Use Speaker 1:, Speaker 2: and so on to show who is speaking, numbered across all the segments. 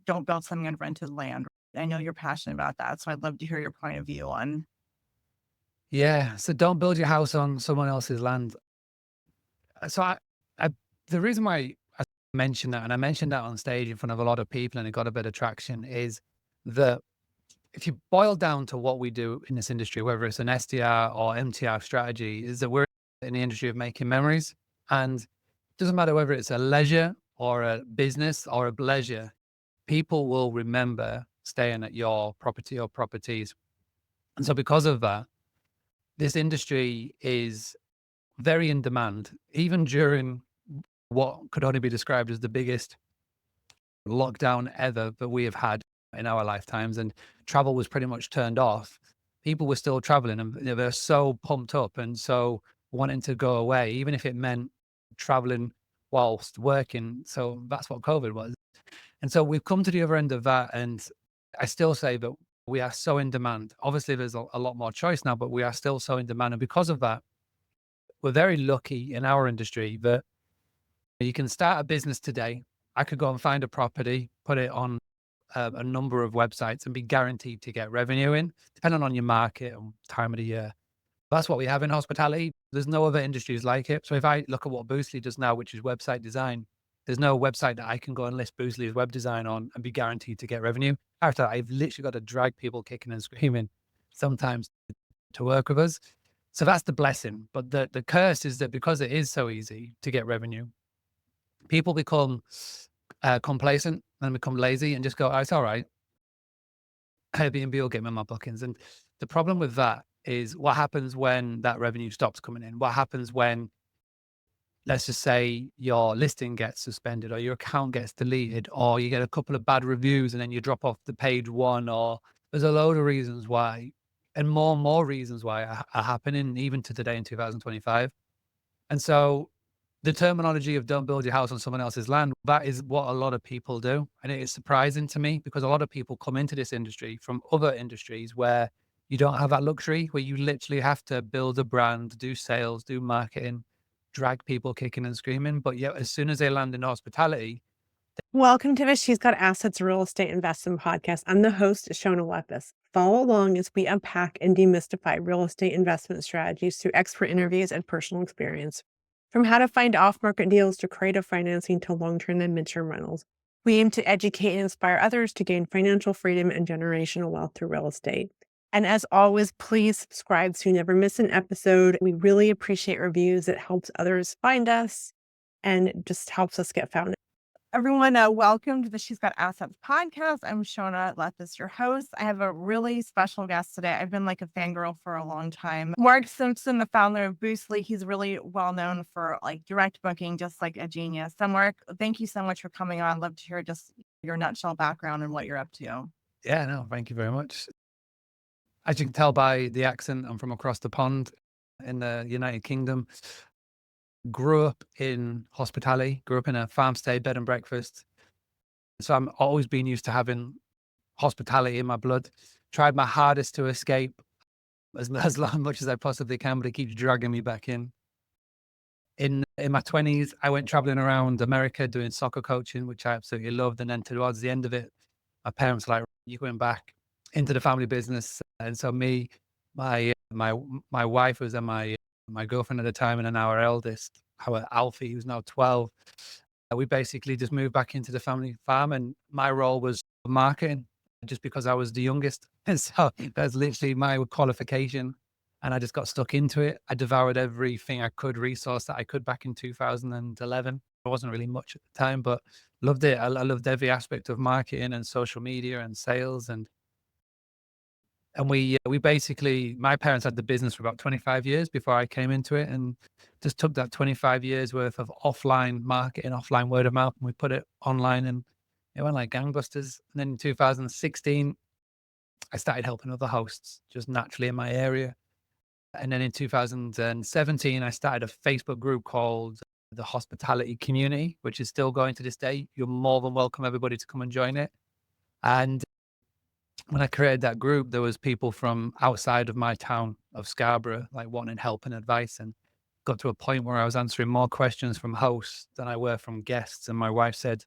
Speaker 1: don't build something on rented land. I know you're passionate about that, so I'd love to hear your point of view on.
Speaker 2: Yeah. So don't build your house on someone else's land. So I the reason why I mentioned that, and I mentioned that on stage in front of a lot of people, and it got a bit of traction, is that if you boil down to what we do in this industry, whether it's an SDR or MTR strategy, is that we're in the industry of making memories, and it doesn't matter whether it's a leisure or a business or a pleasure, people will remember staying at your property or properties. And so because of that, this industry is very in demand, even during what could only be described as the biggest lockdown ever that we have had in our lifetimes, and travel was pretty much turned off. People were still traveling, and they were so pumped up and so wanting to go away, even if it meant traveling whilst working. So that's what COVID was. And so we've come to the other end of that. And I still say that we are so in demand. Obviously, there's a lot more choice now, but we are still so in demand. And because of that, we're very lucky in our industry that you can start a business today. I could go and find a property, put it on a number of websites and be guaranteed to get revenue in, depending on your market and time of the year. That's what we have in hospitality. There's no other industries like it. So if I look at what Boostly does now, which is website design, there's no website that I can go and list Boostly's web design on and be guaranteed to get revenue. After I've literally got to drag people kicking and screaming sometimes to work with us. So that's the blessing. But the curse is that because it is so easy to get revenue, people become complacent and become lazy and just go, oh, it's all right. Airbnb will get me my bookings. And the problem with that is what happens when that revenue stops coming in? What happens when, let's just say, your listing gets suspended or your account gets deleted or you get a couple of bad reviews and then you drop off the page one, or there's a load of reasons why, and more reasons why are happening even to today in 2025. And so the terminology of don't build your house on someone else's land, that is what a lot of people do. And it is surprising to me because a lot of people come into this industry from other industries where you don't have that luxury, where you literally have to build a brand, do sales, do marketing, drag people kicking and screaming. But yet, as soon as they land in hospitality,
Speaker 3: Welcome to the She's Got Assets Real Estate Investment Podcast. I'm the host, Shona Lepis. Follow along as we unpack and demystify real estate investment strategies through expert interviews and personal experience. From how to find off market deals to creative financing to long term and mid term rentals, we aim to educate and inspire others to gain financial freedom and generational wealth through real estate. And as always, please subscribe so you never miss an episode. We really appreciate reviews. It helps others find us and it just helps us get found.
Speaker 1: Everyone, welcome to the She's Got Assets podcast. I'm Shona Lethis, your host. I have a really special guest today. I've been like a fangirl for a long time. Mark Simpson, the founder of Boostly, he's really well known for like direct booking, just like a genius. So Mark, thank you so much for coming on. Love to hear just your nutshell background and what you're up to.
Speaker 2: yeah, no, thank you very much. As you can tell by the accent, I'm from across the pond in the United Kingdom. Grew up in hospitality, grew up in a farm stay, bed and breakfast. So I'm always been used to having hospitality in my blood. Tried my hardest to escape much as I possibly can, but it keeps dragging me back in. In my 20s, I went traveling around America doing soccer coaching, which I absolutely loved. And then towards the end of it, my parents were like, "You're going back into the family business." And so me, my wife was and my girlfriend at the time, and then our eldest, our Alfie, who's now 12. We basically just moved back into the family farm, and my role was marketing, just because I was the youngest. And so that's literally my qualification. And I just got stuck into it. I devoured everything I could, resource that I could back in 2011. It wasn't really much at the time, but loved it. I loved every aspect of marketing and social media and sales. And we basically, my parents had the business for about 25 years before I came into it, and just took that 25 years worth of offline marketing, offline word of mouth, and we put it online, and it went like gangbusters. And then in 2016, I started helping other hosts just naturally in my area. And then in 2017, I started a Facebook group called the Hospitality Community, which is still going to this day. You're more than welcome, everybody, to come and join it. And when I created that group, there was people from outside of my town of Scarborough, like wanting help and advice, and got to a point where I was answering more questions from hosts than I were from guests. And my wife said,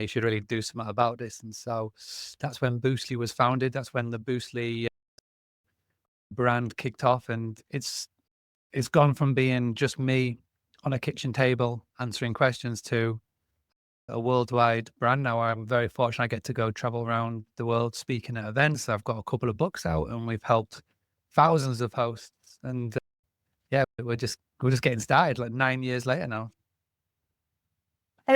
Speaker 2: you should really do something about this. And so that's when Boostly was founded. That's when the Boostly brand kicked off. And it's gone from being just me on a kitchen table answering questions to a worldwide brand. Now I'm very fortunate. I get to go travel around the world speaking at events. I've got a couple of books out and we've helped thousands of hosts. And yeah, we're just getting started like 9 years later now.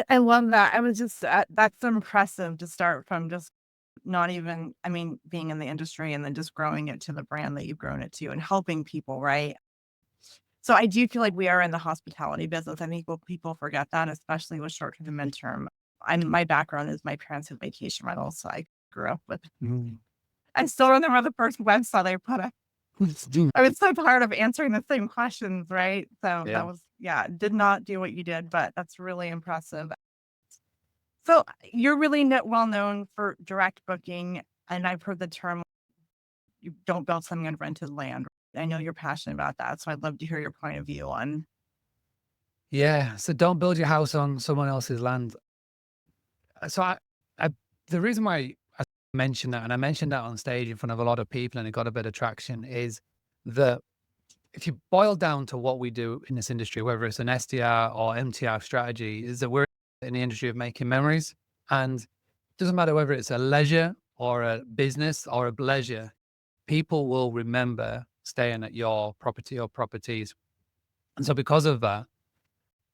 Speaker 1: I love that. I was just, that's impressive to start from just not even, I mean, being in the industry and then just growing it to the brand that you've grown it to and helping people, right? So I do feel like we are in the hospitality business. I think people forget that, especially with short term and midterm. My background is my parents had vacation rentals, so I grew up with. I still remember the first website I put up. I was so tired of answering the same questions, right? So
Speaker 2: Yeah.
Speaker 1: that was, did not do what you did, but that's really impressive. So you're really well known for direct booking, and I've heard the term you don't build something on rented land. I know you're passionate about that, so I'd love to hear your point of view on.
Speaker 2: Yeah. So don't build your house on someone else's land. So I the reason why I mentioned that, and I mentioned that on stage in front of a lot of people, and it got a bit of traction, is that if you boil down to what we do in this industry, whether it's an SDR or MTR strategy, is that we're in the industry of making memories. And it doesn't matter whether it's a leisure or a business or a pleasure, people will remember staying at your property or properties. And so because of that,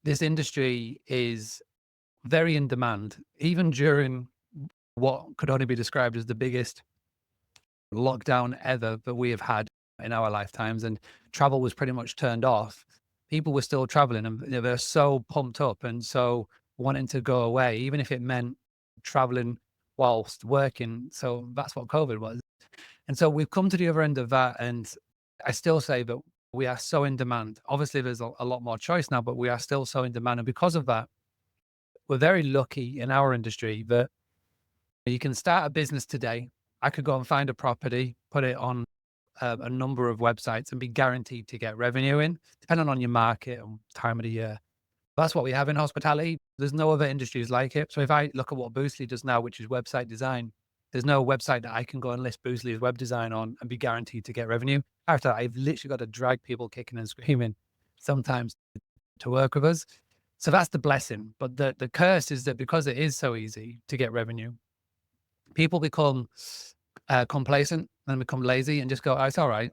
Speaker 2: this industry is very in demand, even during what could only be described as the biggest lockdown ever that we have had in our lifetimes, and travel was pretty much turned off. People were still traveling and they were so pumped up and so wanting to go away, even if it meant traveling whilst working. So that's what COVID was. And so we've come to the other end of that. And I still say that we are so in demand. Obviously, there's a lot more choice now, but we are still so in demand. And because of that, we're very lucky in our industry that you can start a business today. I could go and find a property, put it on a number of websites and be guaranteed to get revenue in, depending on your market and time of the year. That's what we have in hospitality. There's no other industries like it. So if I look at what Boostly does now, which is website design, there's no website that I can go and list Boostly's web design on and be guaranteed to get revenue. After that, I've literally got to drag people kicking and screaming sometimes to work with us. So that's the blessing. But the curse is that because it is so easy to get revenue, people become complacent and become lazy and just go, oh, it's all right.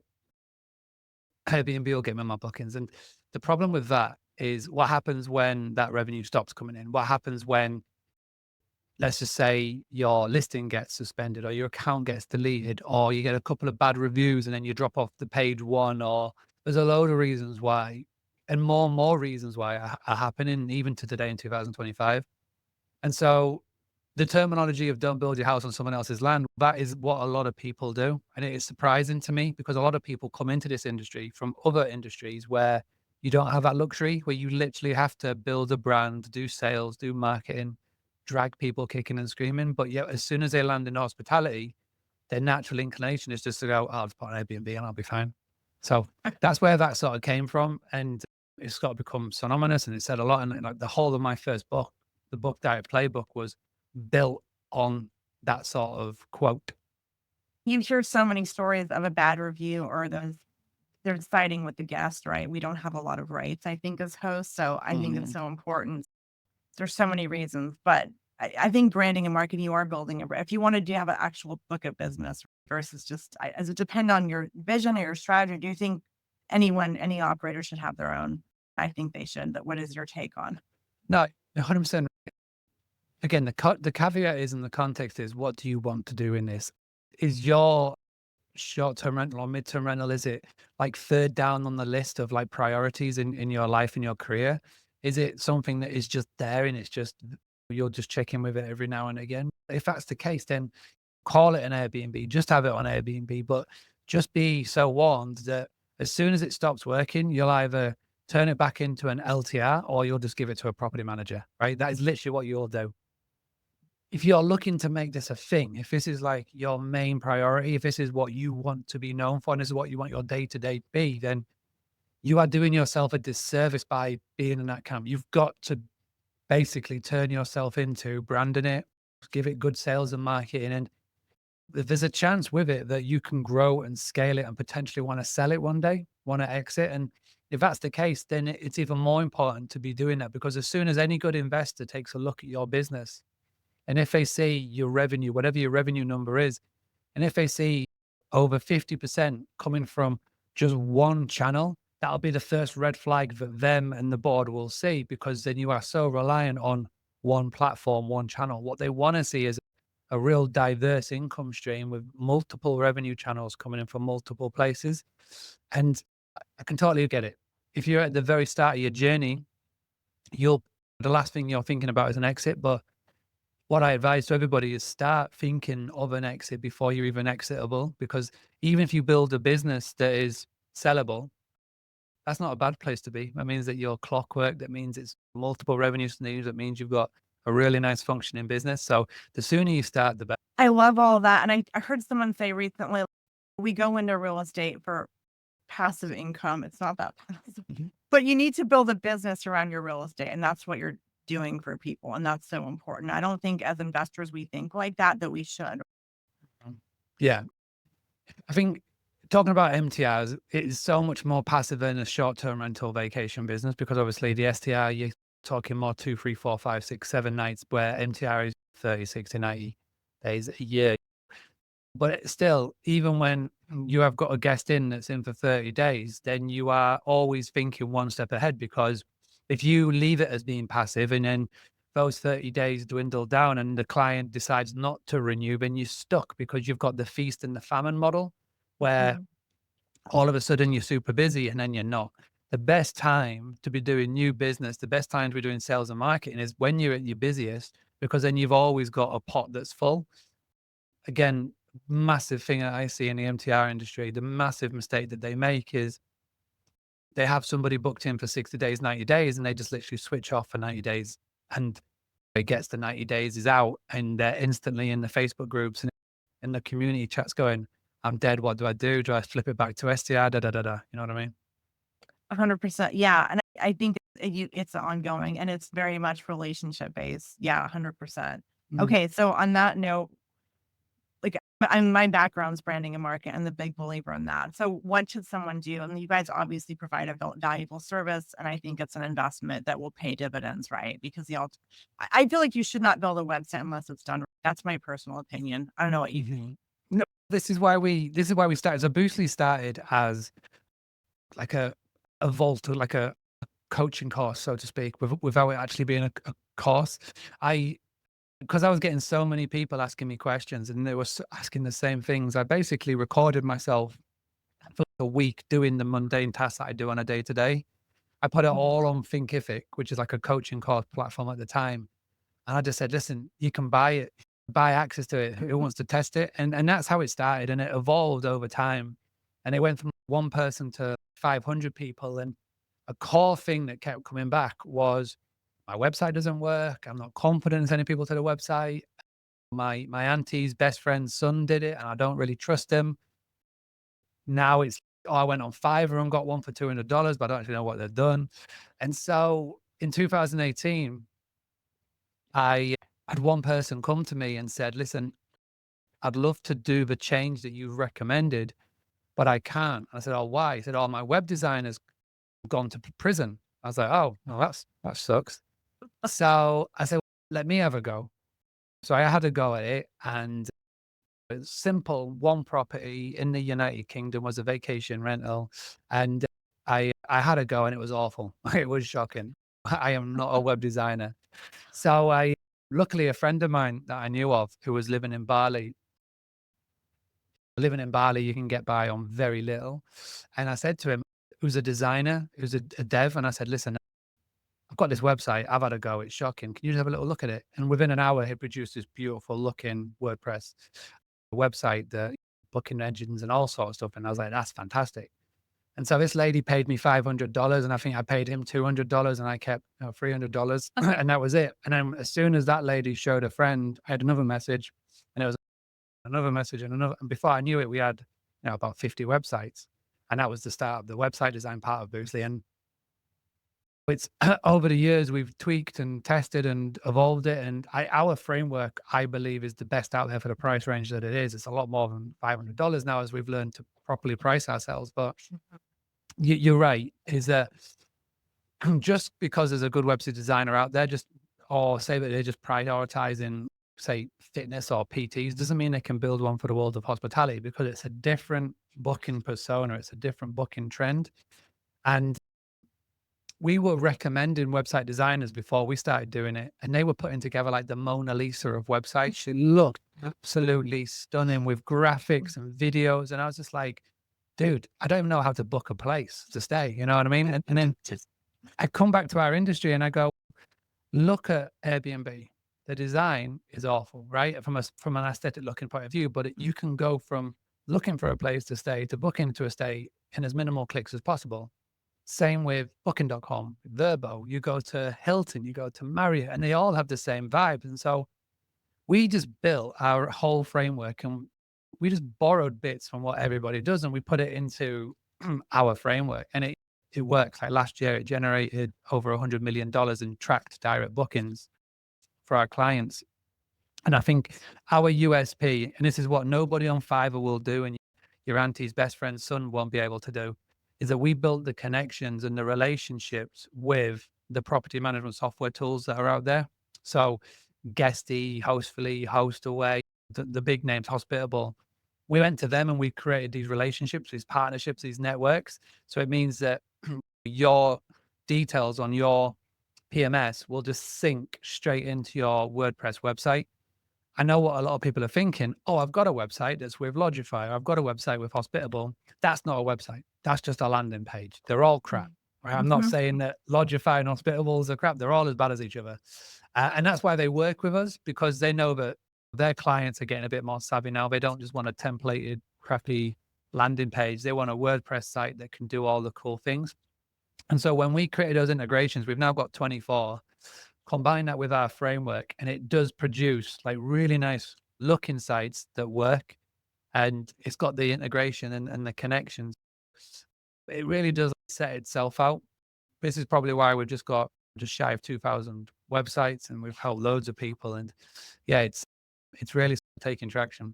Speaker 2: Airbnb will get me my bookings. And the problem with that is what happens when that revenue stops coming in? What happens when, let's just say, your listing gets suspended or your account gets deleted or you get a couple of bad reviews and then you drop off the page one, or there's a load of reasons why, and more reasons why are happening even to today in 2025. And so the terminology of don't build your house on someone else's land, that is what a lot of people do. And it is surprising to me because a lot of people come into this industry from other industries where you don't have that luxury, where you literally have to build a brand, do sales, do marketing, drag people kicking and screaming. But yet, as soon as they land in hospitality, their natural inclination is just to go, oh, I'll just put an Airbnb and I'll be fine. So that's where that sort of came from. And it's got to become synonymous. And it said a lot. And like the whole of my first book, the Book Diet Playbook, was built on that sort of quote.
Speaker 1: You hear so many stories of a bad review or they're siding with the guest, right? We don't have a lot of rights, I think, as hosts. So I think it's so important. There's so many reasons, but I think branding and marketing, you are building if you wanted to have an actual book of business versus just, as it depend on your vision or your strategy, do you think any operator should have their own? I think they should, but what is your take on?
Speaker 2: No, 100%. Again, the caveat is, and the context is, what do you want to do in this? Is your short-term rental or mid-term rental, is it like third down on the list of like priorities in your life, in your career? Is it something that is just there and it's just, you'll just check in with it every now and again? If that's the case, then call it an Airbnb, just have it on Airbnb, but just be so warned that as soon as it stops working, you'll either turn it back into an LTR or you'll just give it to a property manager, right? That is literally what you'll do. If you're looking to make this a thing, if this is like your main priority, if this is what you want to be known for, and this is what you want your day-to-day to be, then you are doing yourself a disservice by being in that camp. You've got to basically turn yourself into branding it, give it good sales and marketing. And there's a chance with it that you can grow and scale it and potentially want to sell it one day, want to exit. And if that's the case, then it's even more important to be doing that, because as soon as any good investor takes a look at your business, and if they see your revenue, whatever your revenue number is, and if they see over 50% coming from just one channel, that'll be the first red flag that them and the board will see, because then you are so reliant on one platform, one channel. What they want to see is a real diverse income stream with multiple revenue channels coming in from multiple places. And I can totally get it. If you're at the very start of your journey, the last thing you're thinking about is an exit. But what I advise to everybody is start thinking of an exit before you're even exitable, because even if you build a business that is sellable, that's not a bad place to be. That means that you're clockwork. That means it's multiple revenue streams. That means you've got a really nice functioning business. So the sooner you start, the better.
Speaker 1: I love all that. And I heard someone say recently, we go into real estate for passive income. It's not that passive, but you need to build a business around your real estate. And that's what you're doing for people. And that's so important. I don't think as investors, we think like that we should.
Speaker 2: Yeah. I think talking about MTRs, it is so much more passive than a short-term rental vacation business, because obviously the STR, you're talking more 2, 3, 4, 5, 6, 7 nights, where MTR is 30, 60, 90 days a year. But still, even when you have got a guest in that's in for 30 days, then you are always thinking one step ahead, because if you leave it as being passive and then those 30 days dwindle down and the client decides not to renew, then you're stuck, because you've got the feast and the famine model where all of a sudden you're super busy and then you're not. The best time to be doing new business, the best time to be doing sales and marketing is when you're at your busiest, because then you've always got a pot that's full. Again, massive thing that I see in the MTR industry, the massive mistake that they make is they have somebody booked in for 60 days, 90 days, and they just literally switch off for 90 days. And it gets the 90 days is out, and they're instantly in the Facebook groups and in the community chats going, I'm dead. What do I do? Do I flip it back to STR? Da, da, da, da. You know what I mean?
Speaker 1: 100%. Yeah. And I think it's ongoing and it's very much relationship based. Yeah. 100%. Okay. So on that note, like my background's branding and marketing. I'm the big believer in that. So what should someone do? I mean, you guys obviously provide a valuable service, and I think it's an investment that will pay dividends, right? Because I feel like you should not build a website unless it's done right. That's my personal opinion. I don't know what you think.
Speaker 2: No, this is why we started. So Boostly started as like a vault, or like a coaching course, so to speak, without it actually being a course. Because I was getting so many people asking me questions and they were asking the same things, I basically recorded myself for a week doing the mundane tasks that I do on a day to day. I put it all on Thinkific, which is like a coaching course platform at the time. And I just said, listen, you can buy it, buy access to it. Who wants to test it? And that's how it started. And it evolved over time. And it went from one person to 500 people. And a core thing that kept coming back was, my website doesn't work. I'm not confident in sending people to the website. My auntie's best friend's son did it, and I don't really trust him. Now I went on Fiverr and got one for $200, but I don't actually know what they've done. And so in 2018, I had one person come to me and said, listen, I'd love to do the change that you've recommended, but I can't. I said, oh, why? He said, oh, my web designer's gone to prison. I was like, oh, well, that sucks. So I said, let me have a go. So I had a go at it, and it's simple. One property in the United Kingdom was a vacation rental, and I had a go, and it was awful. It was shocking. I am not a web designer. So luckily a friend of mine that I knew of who was living in Bali, you can get by on very little. And I said to him, who's a designer, who's a dev, and I said, listen, I've got this website. I've had a go. It's shocking. Can you just have a little look at it? And within an hour, he produced this beautiful looking WordPress website, the booking engines and all sorts of stuff. And I was like, that's fantastic. And so this lady paid me $500, and I think I paid him $200, and I kept $300, and that was it. And then as soon as that lady showed a friend, I had another message, and it was another message and another. And before I knew it, we had about 50 websites, and that was the start of the website design part of Boostly. And It's over the years we've tweaked and tested and evolved it, and our framework, I believe, is the best out there for the price range that it is. It's a lot more than $500 now as we've learned to properly price ourselves. But you're right, is that just because there's a good website designer out there, or say that they're just prioritizing, say, fitness or PTs, doesn't mean they can build one for the world of hospitality, because it's a different booking persona, it's a different booking trend. And we were recommending website designers before we started doing it, and they were putting together like the Mona Lisa of websites. She looked absolutely stunning with graphics and videos. And I was just like, dude, I don't even know how to book a place to stay. You know what I mean? And then I come back to our industry and I go, look at Airbnb. The design is awful, right? From an aesthetic looking point of view, but you can go from looking for a place to stay to booking to a stay in as minimal clicks as possible. Same with booking.com, Verbo, you go to Hilton, you go to Marriott, and they all have the same vibes. And so we just built our whole framework, and we just borrowed bits from what everybody does and we put it into our framework, and it works. Like last year, it generated over $100 million in tracked direct bookings for our clients. And I think our USP, and this is what nobody on Fiverr will do, and your auntie's best friend's son won't be able to do, is that we built the connections and the relationships with the property management software tools that are out there. So Guesty, Hostfully, Hostaway, the big names, Hospitable. We went to them and we created these relationships, these partnerships, these networks. So it means that your details on your PMS will just sync straight into your WordPress website. I know what a lot of people are thinking. Oh, I've got a website that's with Logify. I've got a website with Hospitable. That's not a website. That's just a landing page. They're all crap. Right? I'm not saying that Logify and Hospitables are crap. They're all as bad as each other. And that's why they work with us, because they know that their clients are getting a bit more savvy now. They don't just want a templated, crappy landing page. They want a WordPress site that can do all the cool things. And so when we created those integrations, we've now got 24. Combine that with our framework, and it does produce like really nice looking sites that work, and it's got the integration and the connections. It really does set itself out. This is probably why we've just got just shy of 2,000 websites, and we've helped loads of people. And yeah, it's really taking traction.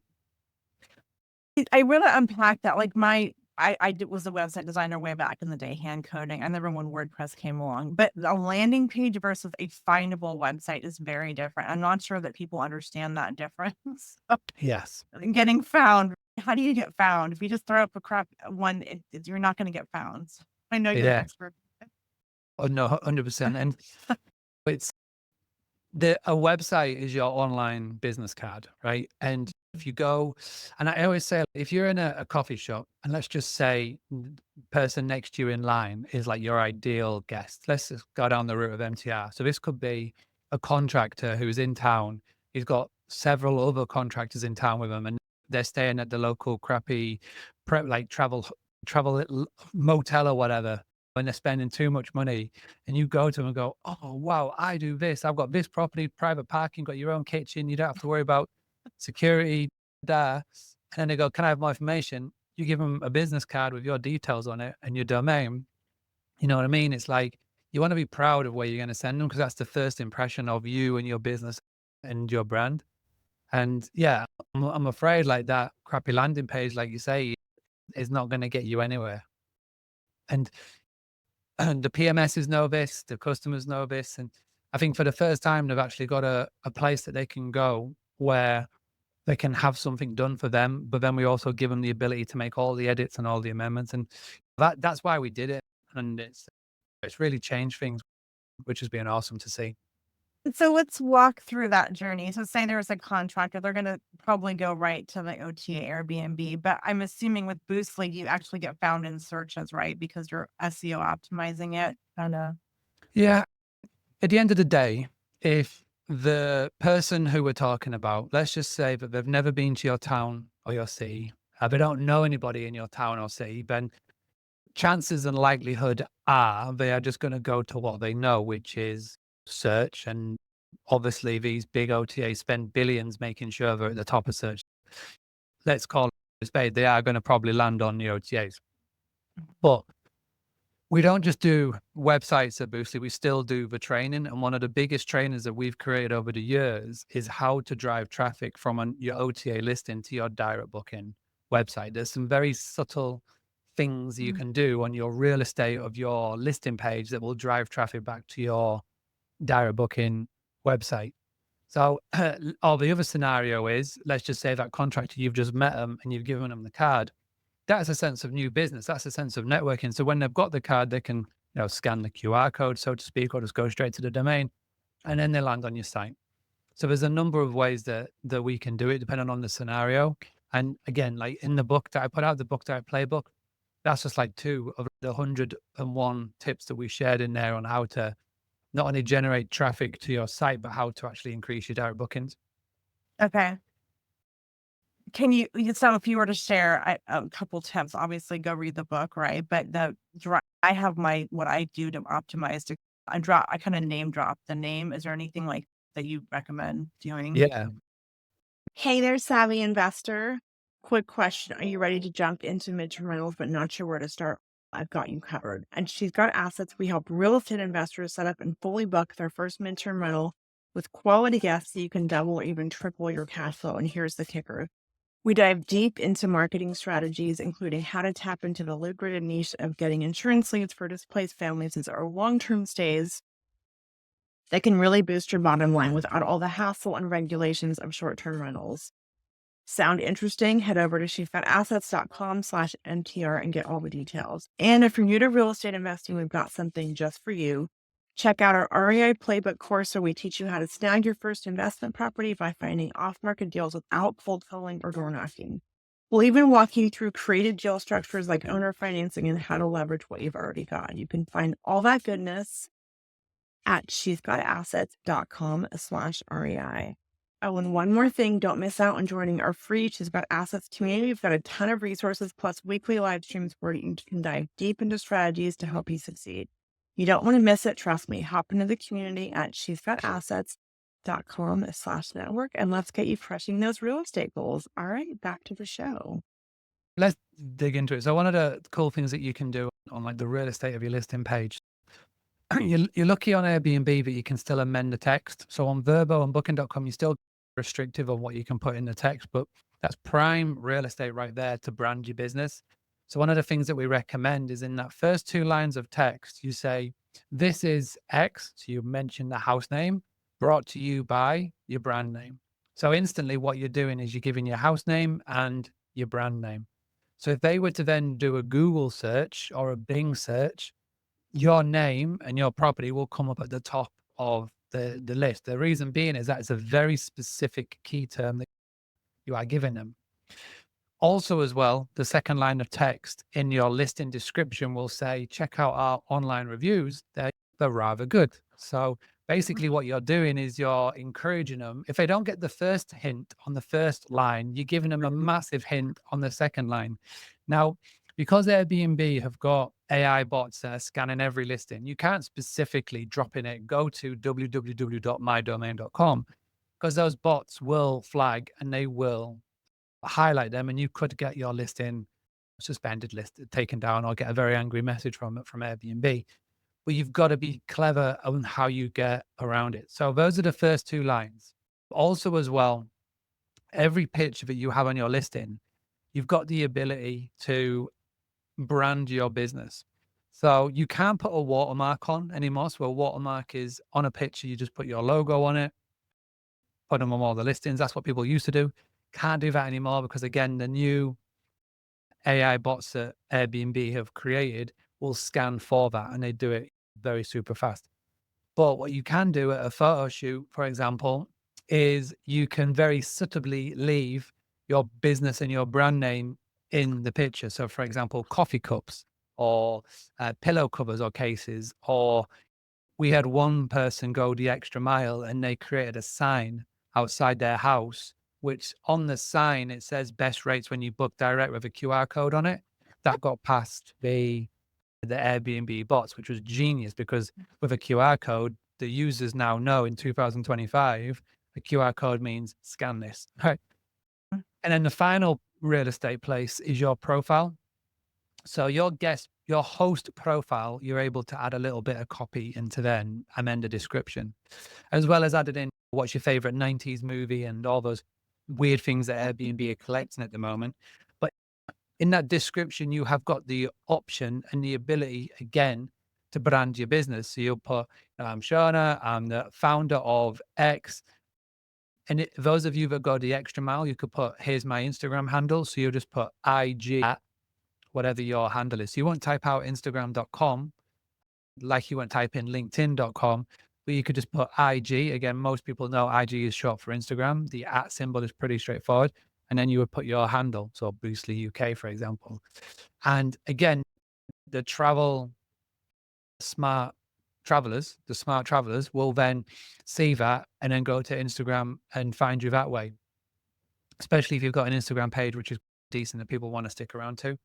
Speaker 1: I really unpack that. Like was a website designer way back in the day, hand coding. I remember when WordPress came along, but a landing page versus a findable website is very different. I'm not sure that people understand that difference.
Speaker 2: Yes.
Speaker 1: Getting found. How do you get found? If you just throw up a crap one, you're not going to get found. I know you're an expert.
Speaker 2: Oh no, 100%. And it's a website is your online business card, right? And if you go, and I always say, if you're in a coffee shop, and let's just say the person next to you in line is like your ideal guest. Let's just go down the route of MTR. So this could be a contractor who's in town. He's got several other contractors in town with him, and they're staying at the local crappy like travel motel or whatever, when they're spending too much money, and you go to them and go, oh, wow, I do this. I've got this property, private parking, got your own kitchen. You don't have to worry about security, da. And then they go, can I have more information? You give them a business card with your details on it and your domain. You know what I mean? It's like, you want to be proud of where you're going to send them, because that's the first impression of you and your business and your brand. And yeah, I'm afraid like that crappy landing page, like you say, is not going to get you anywhere. And the PMSs know this, the customers know this. And I think for the first time, they've actually got a place that they can go where they can have something done for them, but then we also give them the ability to make all the edits and all the amendments. And that's why we did it. And it's really changed things, which has been awesome to see.
Speaker 1: So let's walk through that journey. So say there's a contractor, they're going to probably go right to the OTA Airbnb, but I'm assuming with Boostly, you actually get found in searches, right? Because you're SEO optimizing it.
Speaker 2: Yeah. At the end of the day, if the person who we're talking about, let's just say that they've never been to your town or your city, they don't know anybody in your town or city, then chances and likelihood are they are just going to go to what they know, which is search. And obviously these big OTAs spend billions making sure they're at the top of search. Let's call it a spade. They are going to probably land on the OTAs. But We don't just do websites at Boostly, we still do the training. And one of the biggest trainings that we've created over the years is how to drive traffic from your OTA listing to your direct booking website. There's some very subtle things you can do on your real estate of your listing page that will drive traffic back to your direct booking website. So, or the other scenario is, let's just say that contractor, you've just met them and you've given them the card. That's a sense of new business. That's a sense of networking. So when they've got the card, they can, scan the QR code, so to speak, or just go straight to the domain, and then they land on your site. So there's a number of ways that we can do it depending on the scenario. And again, like in the book that I put out, the Book Direct Playbook, that's just like 2 of the 101 tips that we shared in there on how to not only generate traffic to your site, but how to actually increase your direct bookings.
Speaker 1: Okay. So if you were to share a couple tips, obviously go read the book, right? But I have what I do to optimize I kind of name drop the name. Is there anything like that you recommend doing?
Speaker 2: Yeah.
Speaker 3: Hey there, savvy investor. Quick question. Are you ready to jump into midterm rentals but not sure where to start? I've got you covered. And She's Got Assets. We help real estate investors set up and fully book their first midterm rental with quality guests so you can double or even triple your cash flow. And here's the kicker. We dive deep into marketing strategies, including how to tap into the lucrative niche of getting insurance leads for displaced families or long-term stays that can really boost your bottom line without all the hassle and regulations of short-term rentals. Sound interesting? Head over to she'sgotassets.com/MTR and get all the details. And if you're new to real estate investing, we've got something just for you. Check out our REI Playbook course where we teach you how to snag your first investment property by finding off-market deals without cold calling or door knocking. We'll even walk you through creative deal structures like owner financing and how to leverage what you've already got. You can find all that goodness at she'sgotassets.com/REI. Oh, and one more thing, don't miss out on joining our free She's Got Assets community. We've got a ton of resources plus weekly live streams where you can dive deep into strategies to help you succeed. You don't want to miss it. Trust me. Hop into the community at she'sgotassets.com/network and let's get you crushing those real estate goals. All right, back to the show.
Speaker 2: Let's dig into it. So one of the cool things that you can do on like the real estate of your listing page, you're lucky on Airbnb, but you can still amend the text. So on Verbo and Booking.com, you're still restrictive on what you can put in the text, but that's prime real estate right there to brand your business. So one of the things that we recommend is in that first 2 lines of text, you say, this is X. So you mention the house name brought to you by your brand name. So instantly what you're doing is you're giving your house name and your brand name. So if they were to then do a Google search or a Bing search, your name and your property will come up at the top of the list. The reason being is that it's a very specific key term that you are giving them. Also, as well, the second line of text in your listing description will say, check out our online reviews. They're rather good. So basically what you're doing is you're encouraging them. If they don't get the first hint on the first line, you're giving them a massive hint on the second line. Now, because Airbnb have got AI bots that are scanning every listing, you can't specifically drop in it, go to www.mydomain.com, because those bots will flag and they will highlight them, and you could get your listing suspended, taken down, or get a very angry message from Airbnb. But you've got to be clever on how you get around it. So those are the first 2 lines. Also, as well, every picture that you have on your listing, you've got the ability to brand your business. So you can't put a watermark on anymore. So a watermark is on a picture, you just put your logo on it, put them on all the listings. That's what people used to do. Can't do that anymore because, again, the new AI bots that Airbnb have created will scan for that, and they do it very super fast. But what you can do at a photo shoot, for example, is you can very subtly leave your business and your brand name in the picture. So, for example, coffee cups or pillow covers or cases, or we had one person go the extra mile and they created a sign outside their house, which on the sign, it says best rates when you book direct with a QR code on it. That got past the Airbnb bots, which was genius because with a QR code, the users now know in 2025, a QR code means scan this. Right. And then the final real estate place is your profile. So your guest your host profile, you're able to add a little bit of copy into there and amend a description, as well as added in what's your favorite 90s movie and all those weird things that Airbnb are collecting at the moment. But in that description, you have got the option and the ability again to brand your business. So you'll put, I'm Shona, I'm the founder of X. And those of you that go the extra mile, you could put, here's my Instagram handle. So you'll just put IG at whatever your handle is. So you won't type out Instagram.com like you won't type in LinkedIn.com, but you could just put IG. Again, most people know IG is short for Instagram. The at symbol is pretty straightforward. And then you would put your handle. So Boostly UK, for example. And again, the smart travelers will then see that and then go to Instagram and find you that way, especially if you've got an Instagram page, which is decent that people want to stick around to.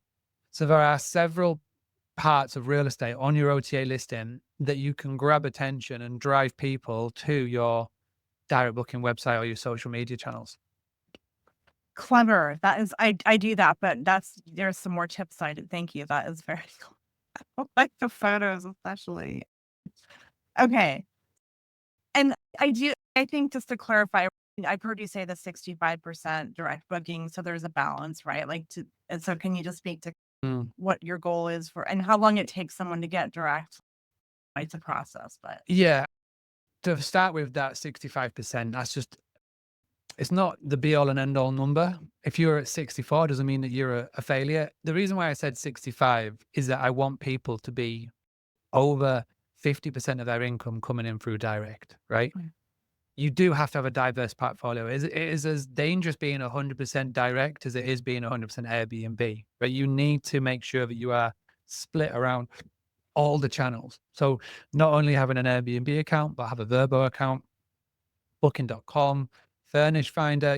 Speaker 2: So there are several parts of real estate on your OTA listing that you can grab attention and drive people to your direct booking website or your social media channels.
Speaker 1: Clever. That is, I do that, but there's some more tips I did. Thank you. That is very cool. I like the photos, especially. Okay. And I think just to clarify, I've heard you say the 65% direct booking. So there's a balance, right? And so can you just speak to what your goal is and how long it takes someone to get direct? It's a process, but
Speaker 2: Yeah. To start with that 65%, it's not the be all and end all number. If you're at 64, doesn't mean that you're a failure. The reason why I said 65 is that I want people to be over 50% of their income coming in through direct, right?
Speaker 1: Mm.
Speaker 2: You do have to have a diverse portfolio. It is as dangerous being 100% direct as it is being 100% Airbnb, but you need to make sure that you are split around all the channels. So not only having an Airbnb account, but have a Vrbo account, booking.com, Furnish Finder,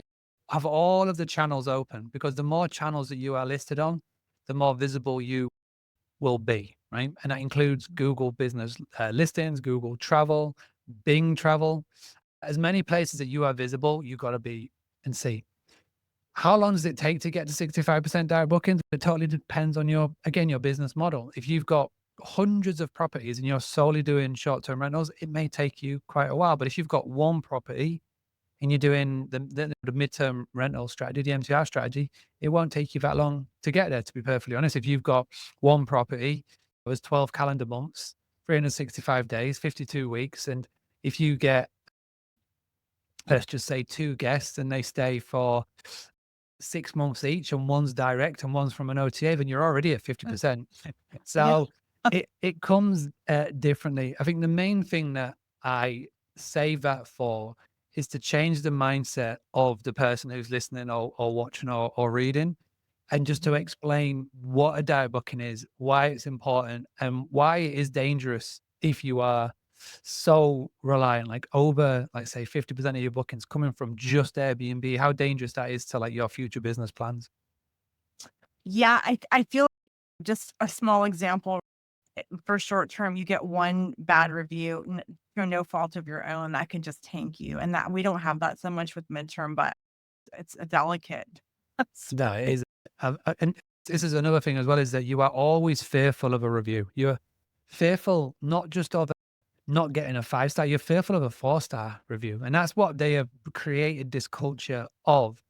Speaker 2: have all of the channels open, because the more channels that you are listed on, the more visible you will be, right? And that includes Google business listings, Google travel, Bing travel. As many places that you are visible, you got to be and see. How long does it take to get to 65% direct bookings? It totally depends on your business model. If you've got hundreds of properties and you're solely doing short-term rentals, it may take you quite a while. But if you've got one property and you're doing the midterm rental strategy, the MTR strategy, it won't take you that long to get there, to be perfectly honest. If you've got one property, it was 12 calendar months, 365 days, 52 weeks. And if you get, let's just say, 2 guests and they stay for 6 months each and one's direct and one's from an OTA, then you're already at 50%. So it comes differently. I think the main thing that I save that for is to change the mindset of the person who's listening or watching or reading, and just to explain what a direct booking is, why it's important, and why it is dangerous if you are so reliant, like over, like say 50% of your bookings coming from just Airbnb, how dangerous that is to like your future business plans.
Speaker 1: yeah, I feel just a small example for short term, you get one bad review through no fault of your own, that can just tank you. And that we don't have that so much with midterm, but it's a delicate.
Speaker 2: No, it is. And this is another thing as well, is that you are always fearful of a review. You're fearful not just of not getting a 5-star, you're fearful of a 4-star review. And that's what they have created this culture of,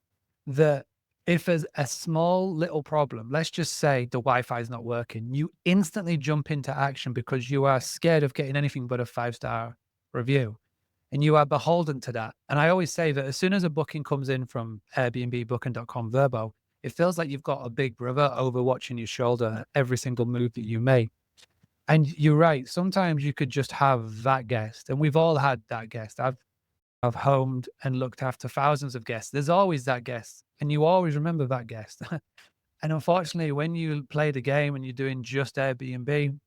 Speaker 2: that if there's a small little problem, let's just say the Wi-Fi is not working, you instantly jump into action because you are scared of getting anything but a 5-star review. And you are beholden to that. And I always say that as soon as a booking comes in from Airbnb, booking.com, Vrbo, it feels like you've got a big brother over watching your shoulder every single move that you make. And you're right. Sometimes you could just have that guest, and we've all had that guest. I've homed and looked after thousands of guests. There's always that guest, and you always remember that guest. And unfortunately, when you play the game and you're doing just Airbnb,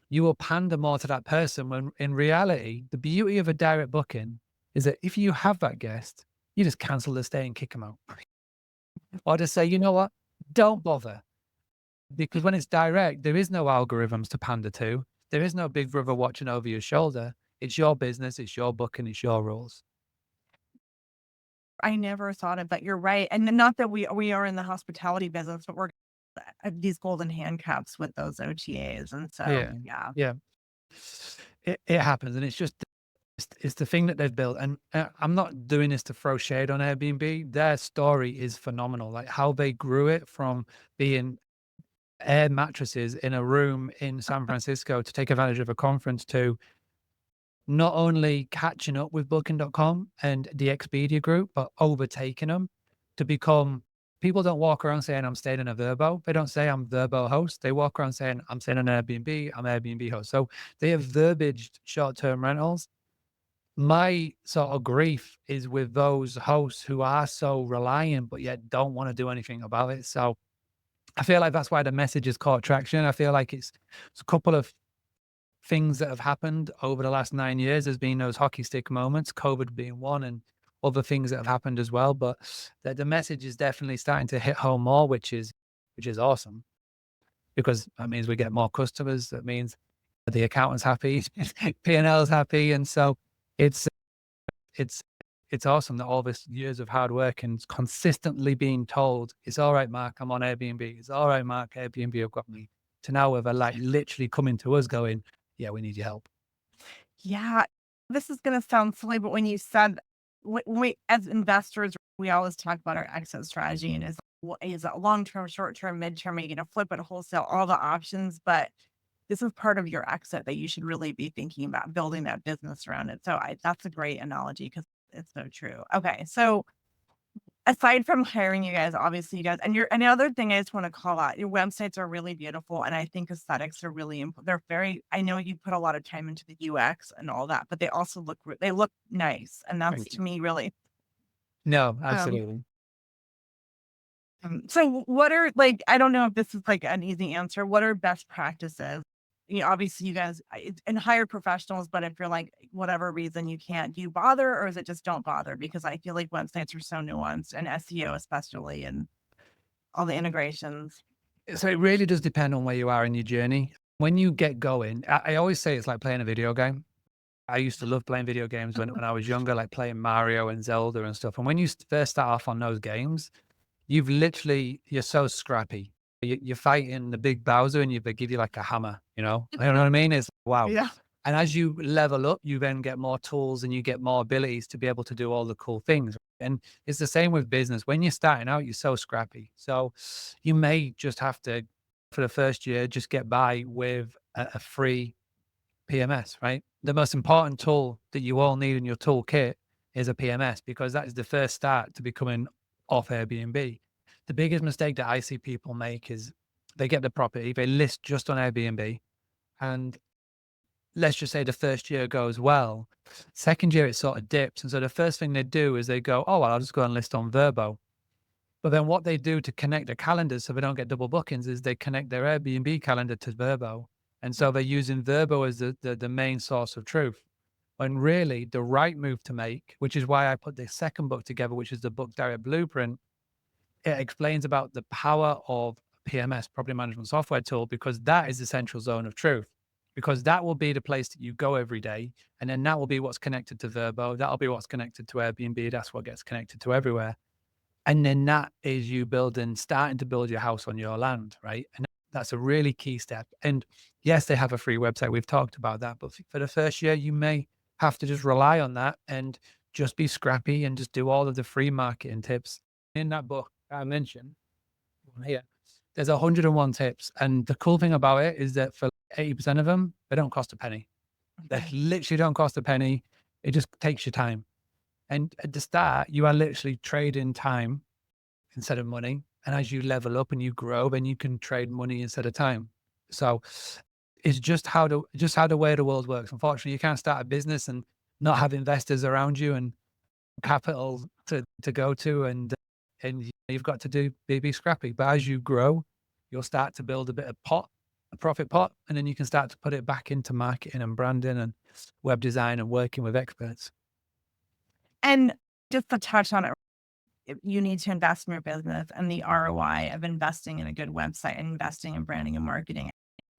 Speaker 2: you will pander more to that person, when in reality, the beauty of a direct booking is that if you have that guest, you just cancel the stay and kick them out. Or just say, you know what? Don't bother. Because when it's direct, there is no algorithms to pander to. There is no big brother watching over your shoulder. It's your business, it's your booking, it's your rules.
Speaker 1: I never thought of that. You're right. And not that we are in the hospitality business, but we're these golden handcuffs with those OTAs. And so,
Speaker 2: Yeah.
Speaker 1: yeah.
Speaker 2: Yeah. It happens. And it's the thing that they've built. And I'm not doing this to throw shade on Airbnb. Their story is phenomenal. Like how they grew it from being air mattresses in a room in San Francisco to take advantage of a conference to not only catching up with Booking.com and the Expedia group, but overtaking them to become. People don't walk around saying I'm staying in a Verbo. They don't say I'm Verbo host. They walk around saying I'm staying in an Airbnb. I'm Airbnb host. So they have verbaged short-term rentals. My sort of grief is with those hosts who are so reliant, but yet don't want to do anything about it. So I feel like that's why the message has caught traction. I feel like it's a couple of things that have happened over the last 9 years. There's been those hockey stick moments, COVID being one, and other things that have happened as well. But the message is definitely starting to hit home more, which is awesome, because that means we get more customers. That means the accountant's happy, P&L's happy, and so it's it's it's awesome that all this years of hard work and consistently being told, "It's all right, Mark, I'm on Airbnb. It's all right, Mark, Airbnb have got me," to now where they're like literally coming to us going, "Yeah, we need your help."
Speaker 1: Yeah, this is gonna sound silly, but when you said we as investors, we always talk about our exit strategy and is it long term, short term, midterm, are you gonna flip it, wholesale, all the options, but this is part of your exit that you should really be thinking about building that business around it. So that's a great analogy because it's so true. Okay, so aside from hiring you guys, obviously you guys and another thing I just want to call out, your websites are really beautiful, and I think aesthetics are really they're very I know you put a lot of time into the UX and all that, but they also they look nice, and that's
Speaker 2: Thank you.
Speaker 1: to me really
Speaker 2: No,
Speaker 1: um
Speaker 2: absolutely.
Speaker 1: so what are like I don't know if this is like an easy answer. What are best practices? You know, obviously you guys and hire professionals, but if you're like whatever reason you can't, do you bother or is it just don't bother? Because I feel like websites are so nuanced and SEO especially and all the integrations.
Speaker 2: So it really does depend on where you are in your journey. When you get going, I always say it's like playing a video game. I used to love playing video games when I was younger, like playing Mario and Zelda and stuff. And when you first start off on those games, you're so scrappy. You're fighting the big Bowser and they give you like a hammer, you know? You know what I mean? It's wow.
Speaker 1: Yeah.
Speaker 2: And as you level up, you then get more tools and you get more abilities to be able to do all the cool things. And it's the same with business. When you're starting out, you're so scrappy. So you may just have to, for the first year, just get by with a free PMS, right? The most important tool that you all need in your toolkit is a PMS because that is the first start to becoming off Airbnb. The biggest mistake that I see people make is they get the property, they list just on Airbnb, and let's just say the first year goes well. Second year, it sort of dips. And so the first thing they do is they go, oh, well, I'll just go and list on Verbo. But then what they do to connect their calendars so they don't get double bookings is they connect their Airbnb calendar to Verbo. And so they're using Verbo as the main source of truth. When really the right move to make, which is why I put the second book together, which is the Book Direct Blueprint, it explains about the power of PMS, property management software tool, because that is the central zone of truth. Because that will be the place that you go every day. And then that will be what's connected to Verbo. That'll be what's connected to Airbnb. That's what gets connected to everywhere. And then that is you starting to build your house on your land, right? And that's a really key step. And yes, they have a free website. We've talked about that. But for the first year, you may have to just rely on that and just be scrappy and just do all of the free marketing tips. In that book I mentioned here, there's 101 tips. And the cool thing about it is that for 80% of them, they don't cost a penny. They literally don't cost a penny. It just takes your time. And at the start, you are literally trading time instead of money. And as you level up and you grow, then you can trade money instead of time. So it's just how the way the world works. Unfortunately, you can't start a business and not have investors around you and capital to go to, and you've got to be scrappy. But as you grow, you'll start to build a bit of a profit pot, and then you can start to put it back into marketing and branding and web design and working with experts.
Speaker 1: And just to touch on it, you need to invest in your business and the ROI of investing in a good website and investing in branding and marketing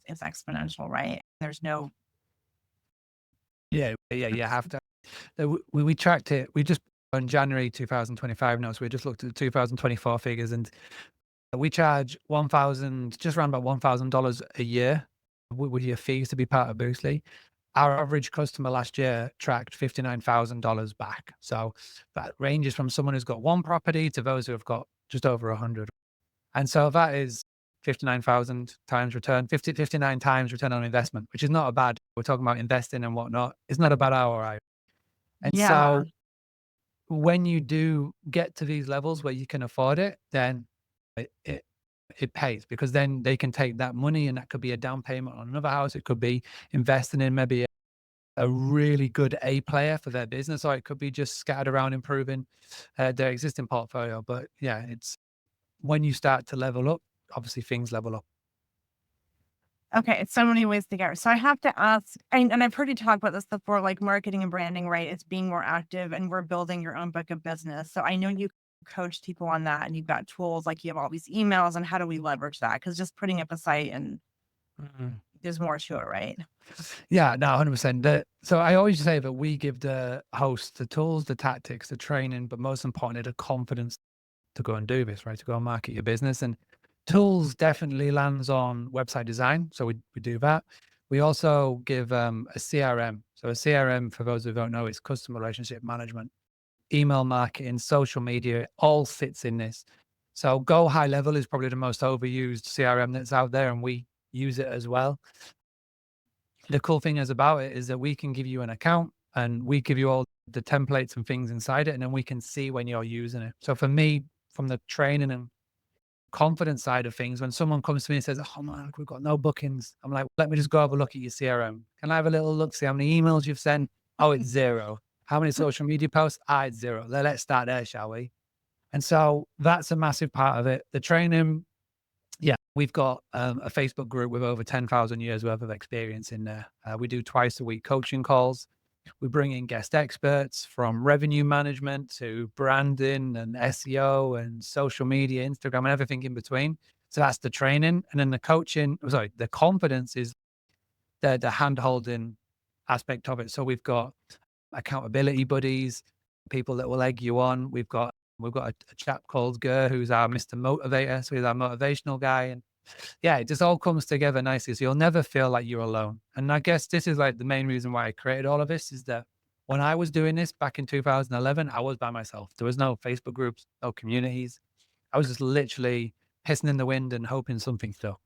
Speaker 1: is exponential, right? There's no.
Speaker 2: Yeah, you have to. We tracked it. We just on January 2025 now, so we just looked at the 2024 figures, and We charge just around about $1,000 a year with your fees to be part of Boostly. Our average customer last year tracked $59,000 back. So that ranges from someone who's got one property to those who have got just over 100. And so that is 59,000 times return, 59 times return on investment, which is not a bad, we're talking about investing and whatnot. It's not a bad ROI. And
Speaker 1: Yeah.
Speaker 2: so when you do get to these levels where you can afford it, then it pays, because then they can take that money and that could be a down payment on another house. It could be investing in maybe a really good A player for their business, or it could be just scattered around improving their existing portfolio. But yeah, it's when you start to level up, obviously things level up.
Speaker 1: Okay, it's so many ways to get. So I have to ask, and I've heard you talk about this before, like marketing and branding, right? It's being more active and we're building your own book of business. So I know you coach people on that and you've got tools, like you have all these emails, and how do we leverage that? Because just putting up a site and
Speaker 2: Mhm.
Speaker 1: there's more to it, right?
Speaker 2: Yeah, no, 100%. So I always say that we give the host the tools, the tactics, the training, but most importantly, the confidence to go and do this, right? To go and market your business. And tools definitely lands on website design. So we do that. We also give a CRM. So a CRM, for those who don't know, is customer relationship management, email marketing, social media, it all sits in this. So Go High Level is probably the most overused CRM that's out there, and we use it as well. The cool thing is about it is that we can give you an account and we give you all the templates and things inside it, and then we can see when you're using it. So for me, from the training and confidence side of things, when someone comes to me and says, "Oh man, we've got no bookings," I'm like, "Let me just go have a look at your CRM. Can I have a little look, see how many emails you've sent? Oh, it's zero. How many social media posts? Ah, it's zero. Let's start there, shall we?" And so that's a massive part of it. The training, yeah, we've got a Facebook group with over 10,000 years worth of experience in there. We do twice a week coaching calls. We bring in guest experts from revenue management to branding and SEO and social media, Instagram, and everything in between. So that's the training. And then the coaching, sorry, the confidence is the hand holding aspect of it. So we've got accountability buddies, people that will egg you on. We've got a chap called Gur, who's our Mr. Motivator. So he's our motivational guy. And yeah, it just all comes together nicely. So you'll never feel like you're alone. And I guess this is like the main reason why I created all of this, is that when I was doing this back in 2011, I was by myself. There was no Facebook groups, no communities. I was just literally pissing in the wind and hoping something stuck.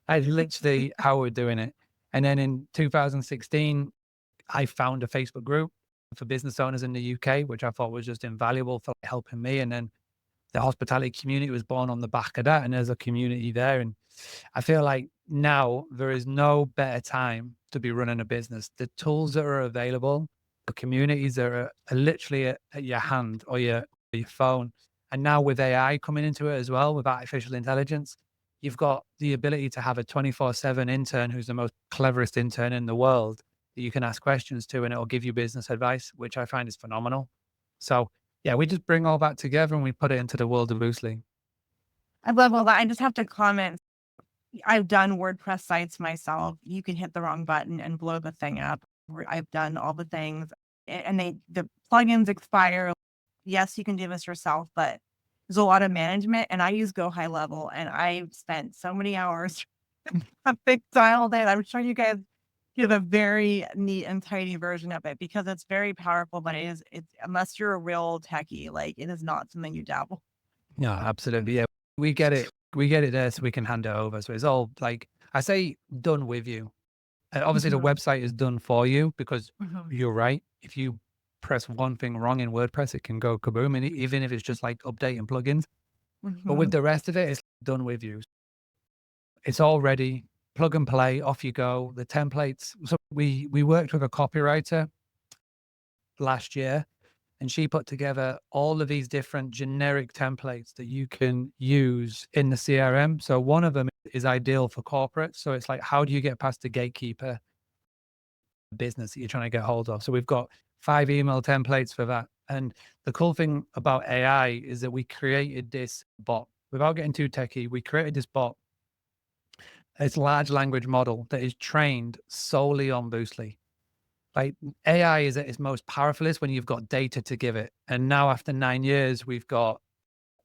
Speaker 2: I literally how we're doing it. And then in 2016, I found a Facebook group for business owners in the UK, which I thought was just invaluable for helping me. And then the hospitality community was born on the back of that, and there's a community there. And I feel like now there is no better time to be running a business. The tools that are available, the communities that are literally at your hand or your phone. And now with AI coming into it as well, with artificial intelligence, you've got the ability to have a 24/7 intern who's the most cleverest intern in the world that you can ask questions to, and it'll give you business advice, which I find is phenomenal. So yeah, we just bring all that together and we put it into the world of Boostly.
Speaker 1: I love all that. I just have to comment. I've done WordPress sites myself. You can hit the wrong button and blow the thing up. I've done all the things, and the plugins expire. Yes, you can do this yourself, but there's a lot of management. And I use Go High Level, and I've spent so many hours a big dialed in. I'm sure you guys give a very neat and tidy version of it because it's very powerful. But it's unless you're a real techie, like it is not something you dabble.
Speaker 2: Yeah, absolutely. Yeah, we get it. We get it there so we can hand it over. So it's all like I say, done with you. And obviously, the
Speaker 1: Mhm,
Speaker 2: website is done for you, because
Speaker 1: mhm,
Speaker 2: you're right. If you press one thing wrong in WordPress, it can go kaboom. And even if it's just like updating plugins, but with
Speaker 1: mhm.
Speaker 2: the rest of it, it's done with you. It's all ready. Plug and play. Off you go. The templates. So we worked with a copywriter last year, and she put together all of these different generic templates that you can use in the CRM. So one of them is ideal for corporate. So it's like, how do you get past the gatekeeper business that you're trying to get hold of? So we've got 5 email templates for that. And the cool thing about AI is that we created this bot. Without getting too techie, we created this bot. It's large language model that is trained solely on Boostly. Like AI is at its most powerful is when you've got data to give it. And now after 9 years, we've got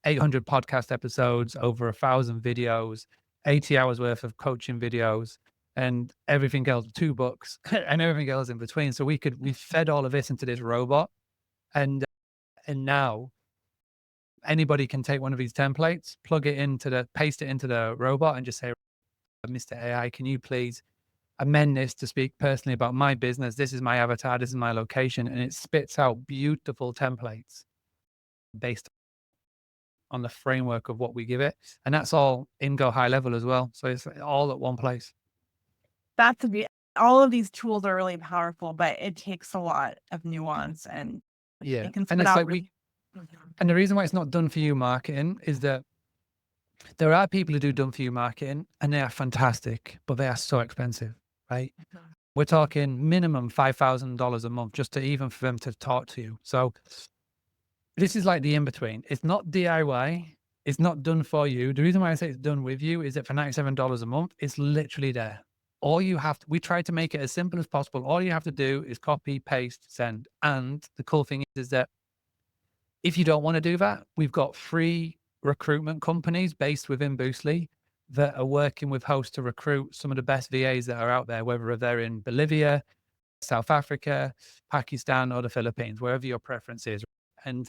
Speaker 2: 800 podcast episodes, over 1,000 videos, 80 hours worth of coaching videos, and everything else, 2 books and everything else in between. So we fed all of this into this robot, and now anybody can take one of these templates, paste it into the robot, and just say, Mr. AI, can you please amend this to speak personally about my business? This is my avatar, this is my location, and it spits out beautiful templates based on the framework of what we give it. And that's all in Go High Level as well. So it's all at one place.
Speaker 1: That's all of these tools are really powerful, but it takes a lot of nuance and
Speaker 2: Yeah.
Speaker 1: it can
Speaker 2: And
Speaker 1: spit
Speaker 2: it's
Speaker 1: out
Speaker 2: like
Speaker 1: really.
Speaker 2: and the reason why it's not done for you marketing is that there are people who do done for you marketing and they are fantastic, but they are so expensive, right? We're talking minimum $5,000 a month just to even for them to talk to you. So this is like the in between. It's not DIY. It's not done for you. The reason why I say it's done with you is that for $97 a month, it's literally there. We try to make it as simple as possible. All you have to do is copy, paste, send. And the cool thing is that if you don't want to do that, we've got free recruitment companies based within Boostly that are working with hosts to recruit some of the best VAs that are out there, whether they're in Bolivia, South Africa, Pakistan, or the Philippines, wherever your preference is. And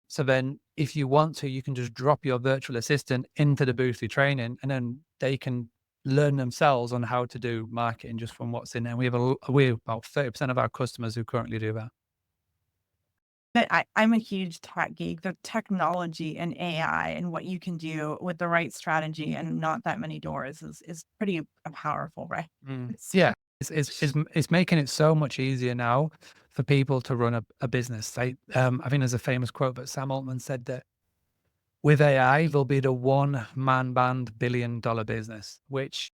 Speaker 2: so then if you want to, you can just drop your virtual assistant into the Boostly training, and then they can learn themselves on how to do marketing just from what's in there. We have about 30% of our customers who currently do that.
Speaker 1: But I'm a huge tech geek. The technology and AI and what you can do with the right strategy and not that many doors is pretty powerful, right?
Speaker 2: Yeah, it's making it so much easier now for people to run a business. I think there's a famous quote that Sam Altman said that with AI, there'll be the one-man band $1 billion business, which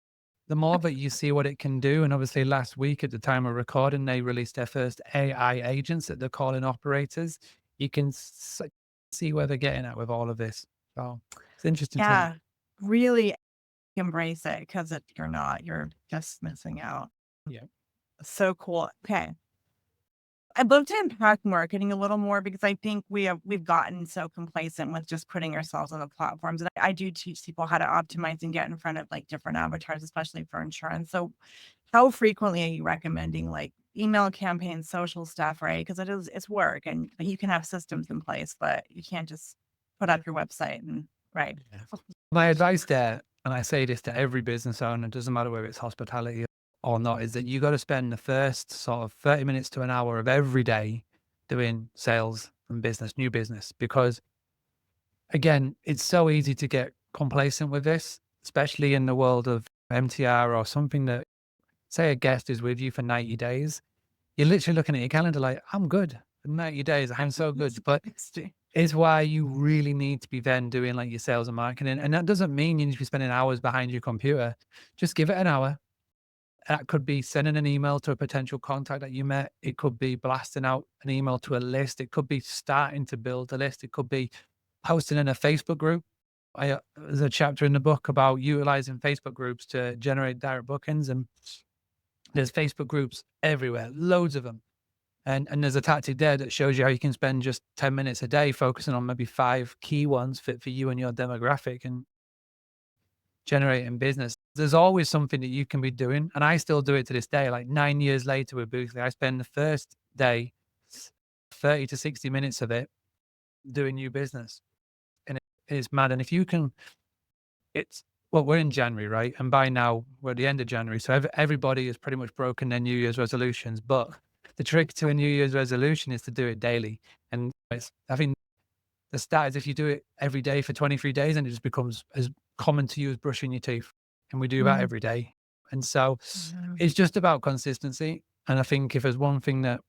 Speaker 2: the more that you see what it can do, and obviously last week at the time of recording, they released their first AI agents that they're calling operators. You can see where they're getting at with all of this. So it's interesting.
Speaker 1: Yeah, really embrace it because if you're not, you're just missing out.
Speaker 2: Yeah.
Speaker 1: So cool. Okay. I'd love to unpack marketing a little more because I think we've gotten so complacent with just putting ourselves on the platforms. And I do teach people how to optimize and get in front of like different avatars, especially for insurance. So how frequently are you recommending like email campaigns, social stuff, right? Because it's work and you can have systems in place, but you can't just put up your website and right.
Speaker 2: My advice there, and I say this to every business owner, it doesn't matter whether it's hospitality or not, is that you got to spend the first sort of 30 minutes to an hour of every day doing sales and business, new business, because again, it's so easy to get complacent with this, especially in the world of MTR or something that, say a guest is with you for 90 days. You're literally looking at your calendar like, I'm good for 90 days. I'm so good. But is why you really need to be then doing like your sales and marketing. And that doesn't mean you need to be spending hours behind your computer. Just give it an hour. That could be sending an email to a potential contact that you met. It could be blasting out an email to a list. It could be starting to build a list. It could be posting in a Facebook group. There's a chapter in the book about utilizing Facebook groups to generate direct bookings. And there's Facebook groups everywhere, loads of them. And there's a tactic there that shows you how you can spend just 10 minutes a day focusing on maybe 5 key ones fit for you and your demographic and generating business. There's always something that you can be doing. And I still do it to this day, like 9 years later with Boostly. I spend the first day, 30 to 60 minutes of it doing new business. And it's mad. And if you can, we're in January, right? And by now we're at the end of January. So everybody has pretty much broken their New Year's resolutions. But the trick to a New Year's resolution is to do it daily. And I think the stat is if you do it every day for 23 days, and it just becomes as common to you as brushing your teeth. And we do that every day. And so it's just about consistency. And I think if there's one thing that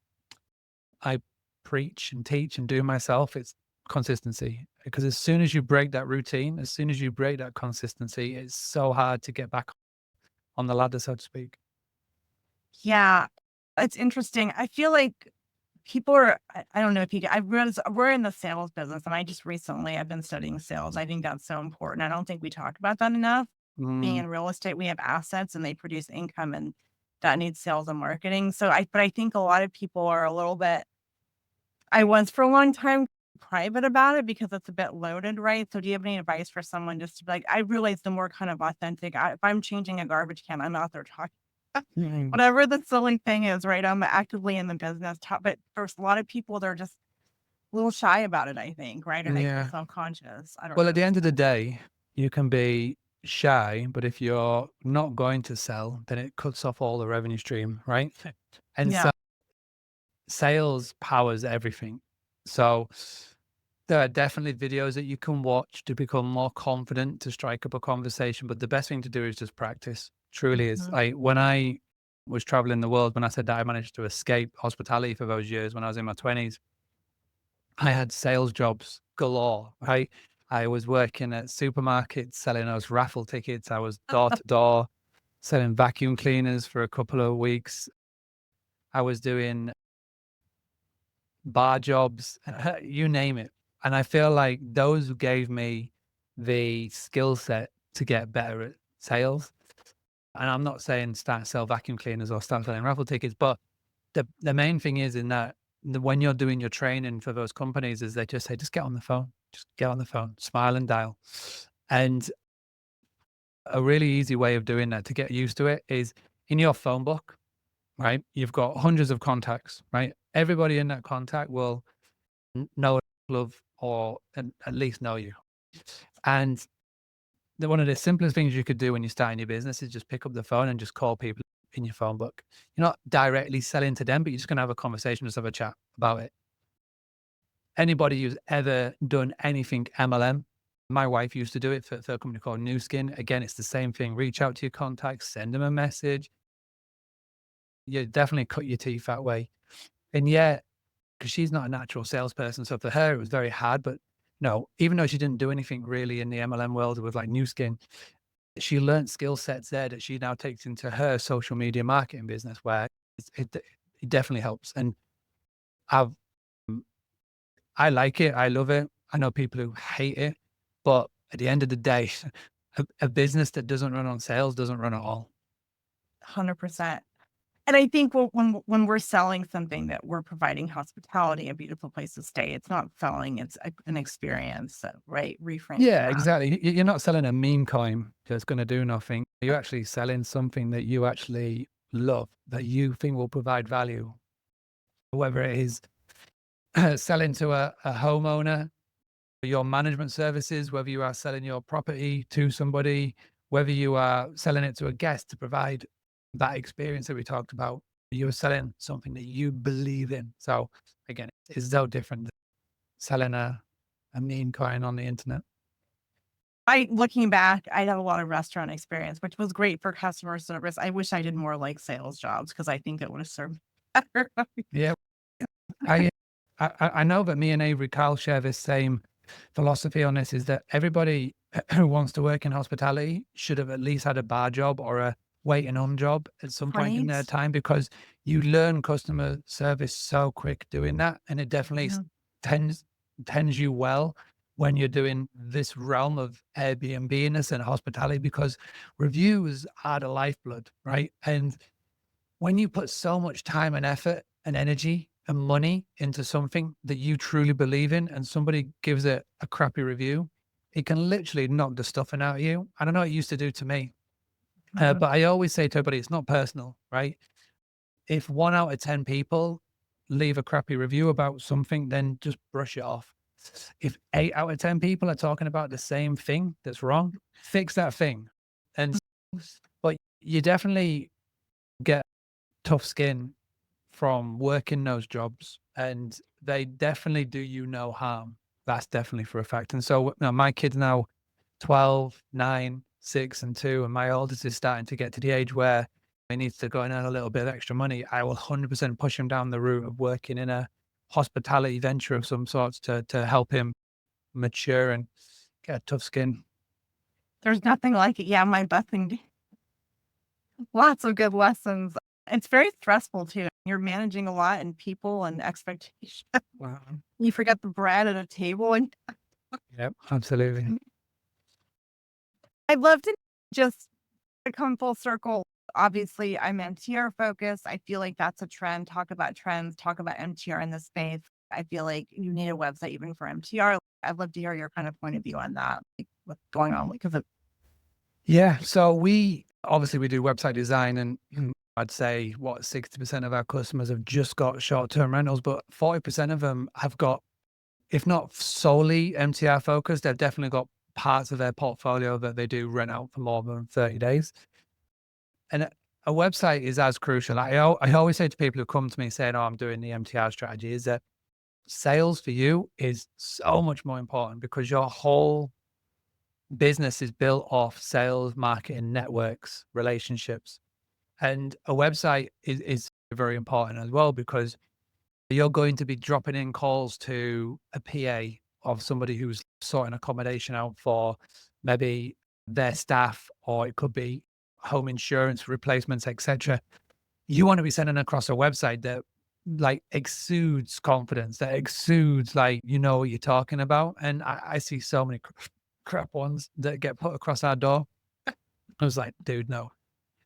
Speaker 2: I preach and teach and do myself, it's consistency. Because as soon as you break that routine, as soon as you break that consistency, it's so hard to get back on the ladder, so to speak.
Speaker 1: Yeah, it's interesting. I feel like people are, I don't know if we're in the sales business and I've been studying sales. I think that's so important. I don't think we talk about that enough. Being in real estate, we have assets and they produce income and that needs sales and marketing. But I think a lot of people are a little bit, I once for a long time private about it because it's a bit loaded, right? So do you have any advice for someone just to be like, I realize the more kind of authentic, if I'm changing a garbage can, I'm out there talking
Speaker 2: Mm.
Speaker 1: whatever the silly thing is, right? I'm actively in the business, but there's a lot of people that are just a little shy about it, I think, right? Or they feel
Speaker 2: Yeah.
Speaker 1: self-conscious. I don't
Speaker 2: Well, at the
Speaker 1: know.
Speaker 2: end of the day, you can be shy, but if you're not going to sell, then it cuts off all the revenue stream, right? And
Speaker 1: Yeah.
Speaker 2: so sales powers everything. So there are definitely videos that you can watch to become more confident to strike up a conversation. But the best thing to do is just practice. Truly is.
Speaker 1: Mhm.
Speaker 2: Like when I was traveling the world, when I said that I managed to escape hospitality for those years when I was in my 20s, I had sales jobs galore, right? I was working at supermarkets selling those raffle tickets. I was door to door selling vacuum cleaners for a couple of weeks. I was doing bar jobs, you name it. And I feel like those gave me the skill set to get better at sales. And I'm not saying start sell vacuum cleaners or start selling raffle tickets, but the main thing is in that when you're doing your training for those companies is they just say, just get on the phone, just get on the phone, smile and dial. And a really easy way of doing that to get used to it is in your phone book, right? You've got hundreds of contacts, right? Everybody in that contact will know, love, or at least know you. And one of the simplest things you could do when you're starting your business is just pick up the phone and just call people in your phone book. You're not directly selling to them, but you're just going to have a conversation, just have a chat about it. Anybody who's ever done anything MLM, my wife used to do it for a company called New Skin. Again, it's the same thing. Reach out to your contacts, send them a message. You definitely cut your teeth that way. And yet, because she's not a natural salesperson, so for her it was very hard. But no, even though she didn't do anything really in the MLM world with like New Skin, she learned skill sets there that she now takes into her social media marketing business, where it definitely helps. And I've I like it. I love it. I know people who hate it, but at the end of the day, a business that doesn't run on sales doesn't run at all.
Speaker 1: 100%. And I think when we're selling something that we're providing hospitality, a beautiful place to stay, it's not selling, it's an experience. So, right? Reframe
Speaker 2: Yeah,
Speaker 1: that.
Speaker 2: exactly. You're not selling a meme coin that's going to do nothing. You're actually selling something that you actually love, that you think will provide value, whether it is selling to a homeowner, your management services, whether you are selling your property to somebody, whether you are selling it to a guest to provide that experience that we talked about, you're selling something that you believe in. So again, it's so different than selling a meme coin on the internet.
Speaker 1: Looking back, I had a lot of restaurant experience, which was great for customer service. I wish I did more like sales jobs because I think it would have served better.
Speaker 2: Yeah. I, I know that me and Avery Carl share this same philosophy on this, is that everybody who wants to work in hospitality should have at least had a bar job or a waiting on job at some point in their
Speaker 1: Right?
Speaker 2: time, because you learn customer service so quick doing that. And it definitely
Speaker 1: Yeah.
Speaker 2: tends tends you well when you're doing this realm of Airbnb-ness and hospitality, because reviews are the lifeblood, right? And when you put so much time and effort and energy and money into something that you truly believe in and somebody gives it a crappy review, it can literally knock the stuffing out of you. I don't know, it used to do to me.
Speaker 1: Mhm.
Speaker 2: But I always say to everybody, it's not personal, right? If 1 out of 10 people leave a crappy review about something, then just brush it off. If 8 out of 10 people are talking about the same thing that's wrong, fix that thing. And but you definitely get tough skin from working those jobs, and they definitely do you no harm. That's definitely for a fact. And so my kids now 12, 9, 6, and 2, and my oldest is starting to get to the age where he needs to go and earn a little bit of extra money. I will 100% push him down the route of working in a hospitality venture of some sorts to help him mature and get a tough skin.
Speaker 1: There's nothing like it. Yeah, my busing, lots of good lessons. It's very stressful too. You're managing a lot and people and expectations.
Speaker 2: Wow.
Speaker 1: You forget the bread at a table. And
Speaker 2: Yep, absolutely.
Speaker 1: I'd love to just come full circle. Obviously, I'm MTR focused. I feel like that's a trend. Talk about trends, talk about MTR in this space. I feel like you need a website even for MTR. I'd love to hear your kind of point of view on that, like what's going on. Because
Speaker 2: Yeah. So we do website design, and I'd say 60% of our customers have just got short-term rentals, but 40% of them have got, if not solely MTR focused, they've definitely got parts of their portfolio that they do rent out for more than 30 days. And a website is as crucial. I always say to people who come to me saying, "Oh, I'm doing the MTR strategy," is that sales for you is so much more important because your whole business is built off sales, marketing, networks, relationships. And a website is very important as well because you're going to be dropping in calls to a PA of somebody who's sorting accommodation out for maybe their staff, or it could be home insurance replacements, etc. You want to be sending across a website that like exudes confidence, that exudes like you know what you're talking about. And I see so many crap ones that get put across our door. I was like, dude, no,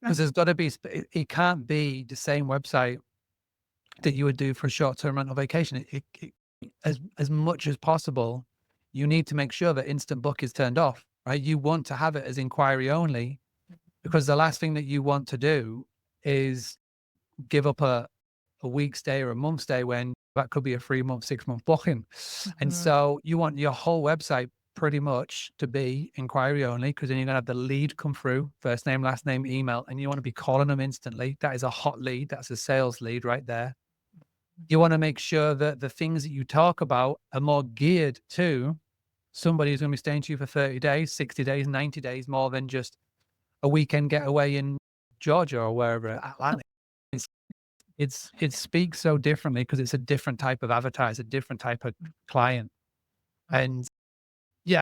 Speaker 2: because there's got to be. It can't be the same website that you would do for a short-term rental vacation. As much as possible, you need to make sure that instant book is turned off, right? You want to have it as inquiry only, because the last thing that you want to do is give up a week's stay or a month's stay when that could be a 3-month, 6-month booking. And so you want your whole website pretty much to be inquiry only, because then you're gonna have the lead come through, first name, last name, email, and you want to be calling them instantly. That is a hot lead. That's a sales lead right there. You want to make sure that the things that you talk about are more geared to somebody who's going to be staying to you for 30 days, 60 days, 90 days, more than just a weekend getaway in Georgia or wherever, Atlanta. It speaks so differently because it's a different type of avatar, it's a different type of client. And yeah,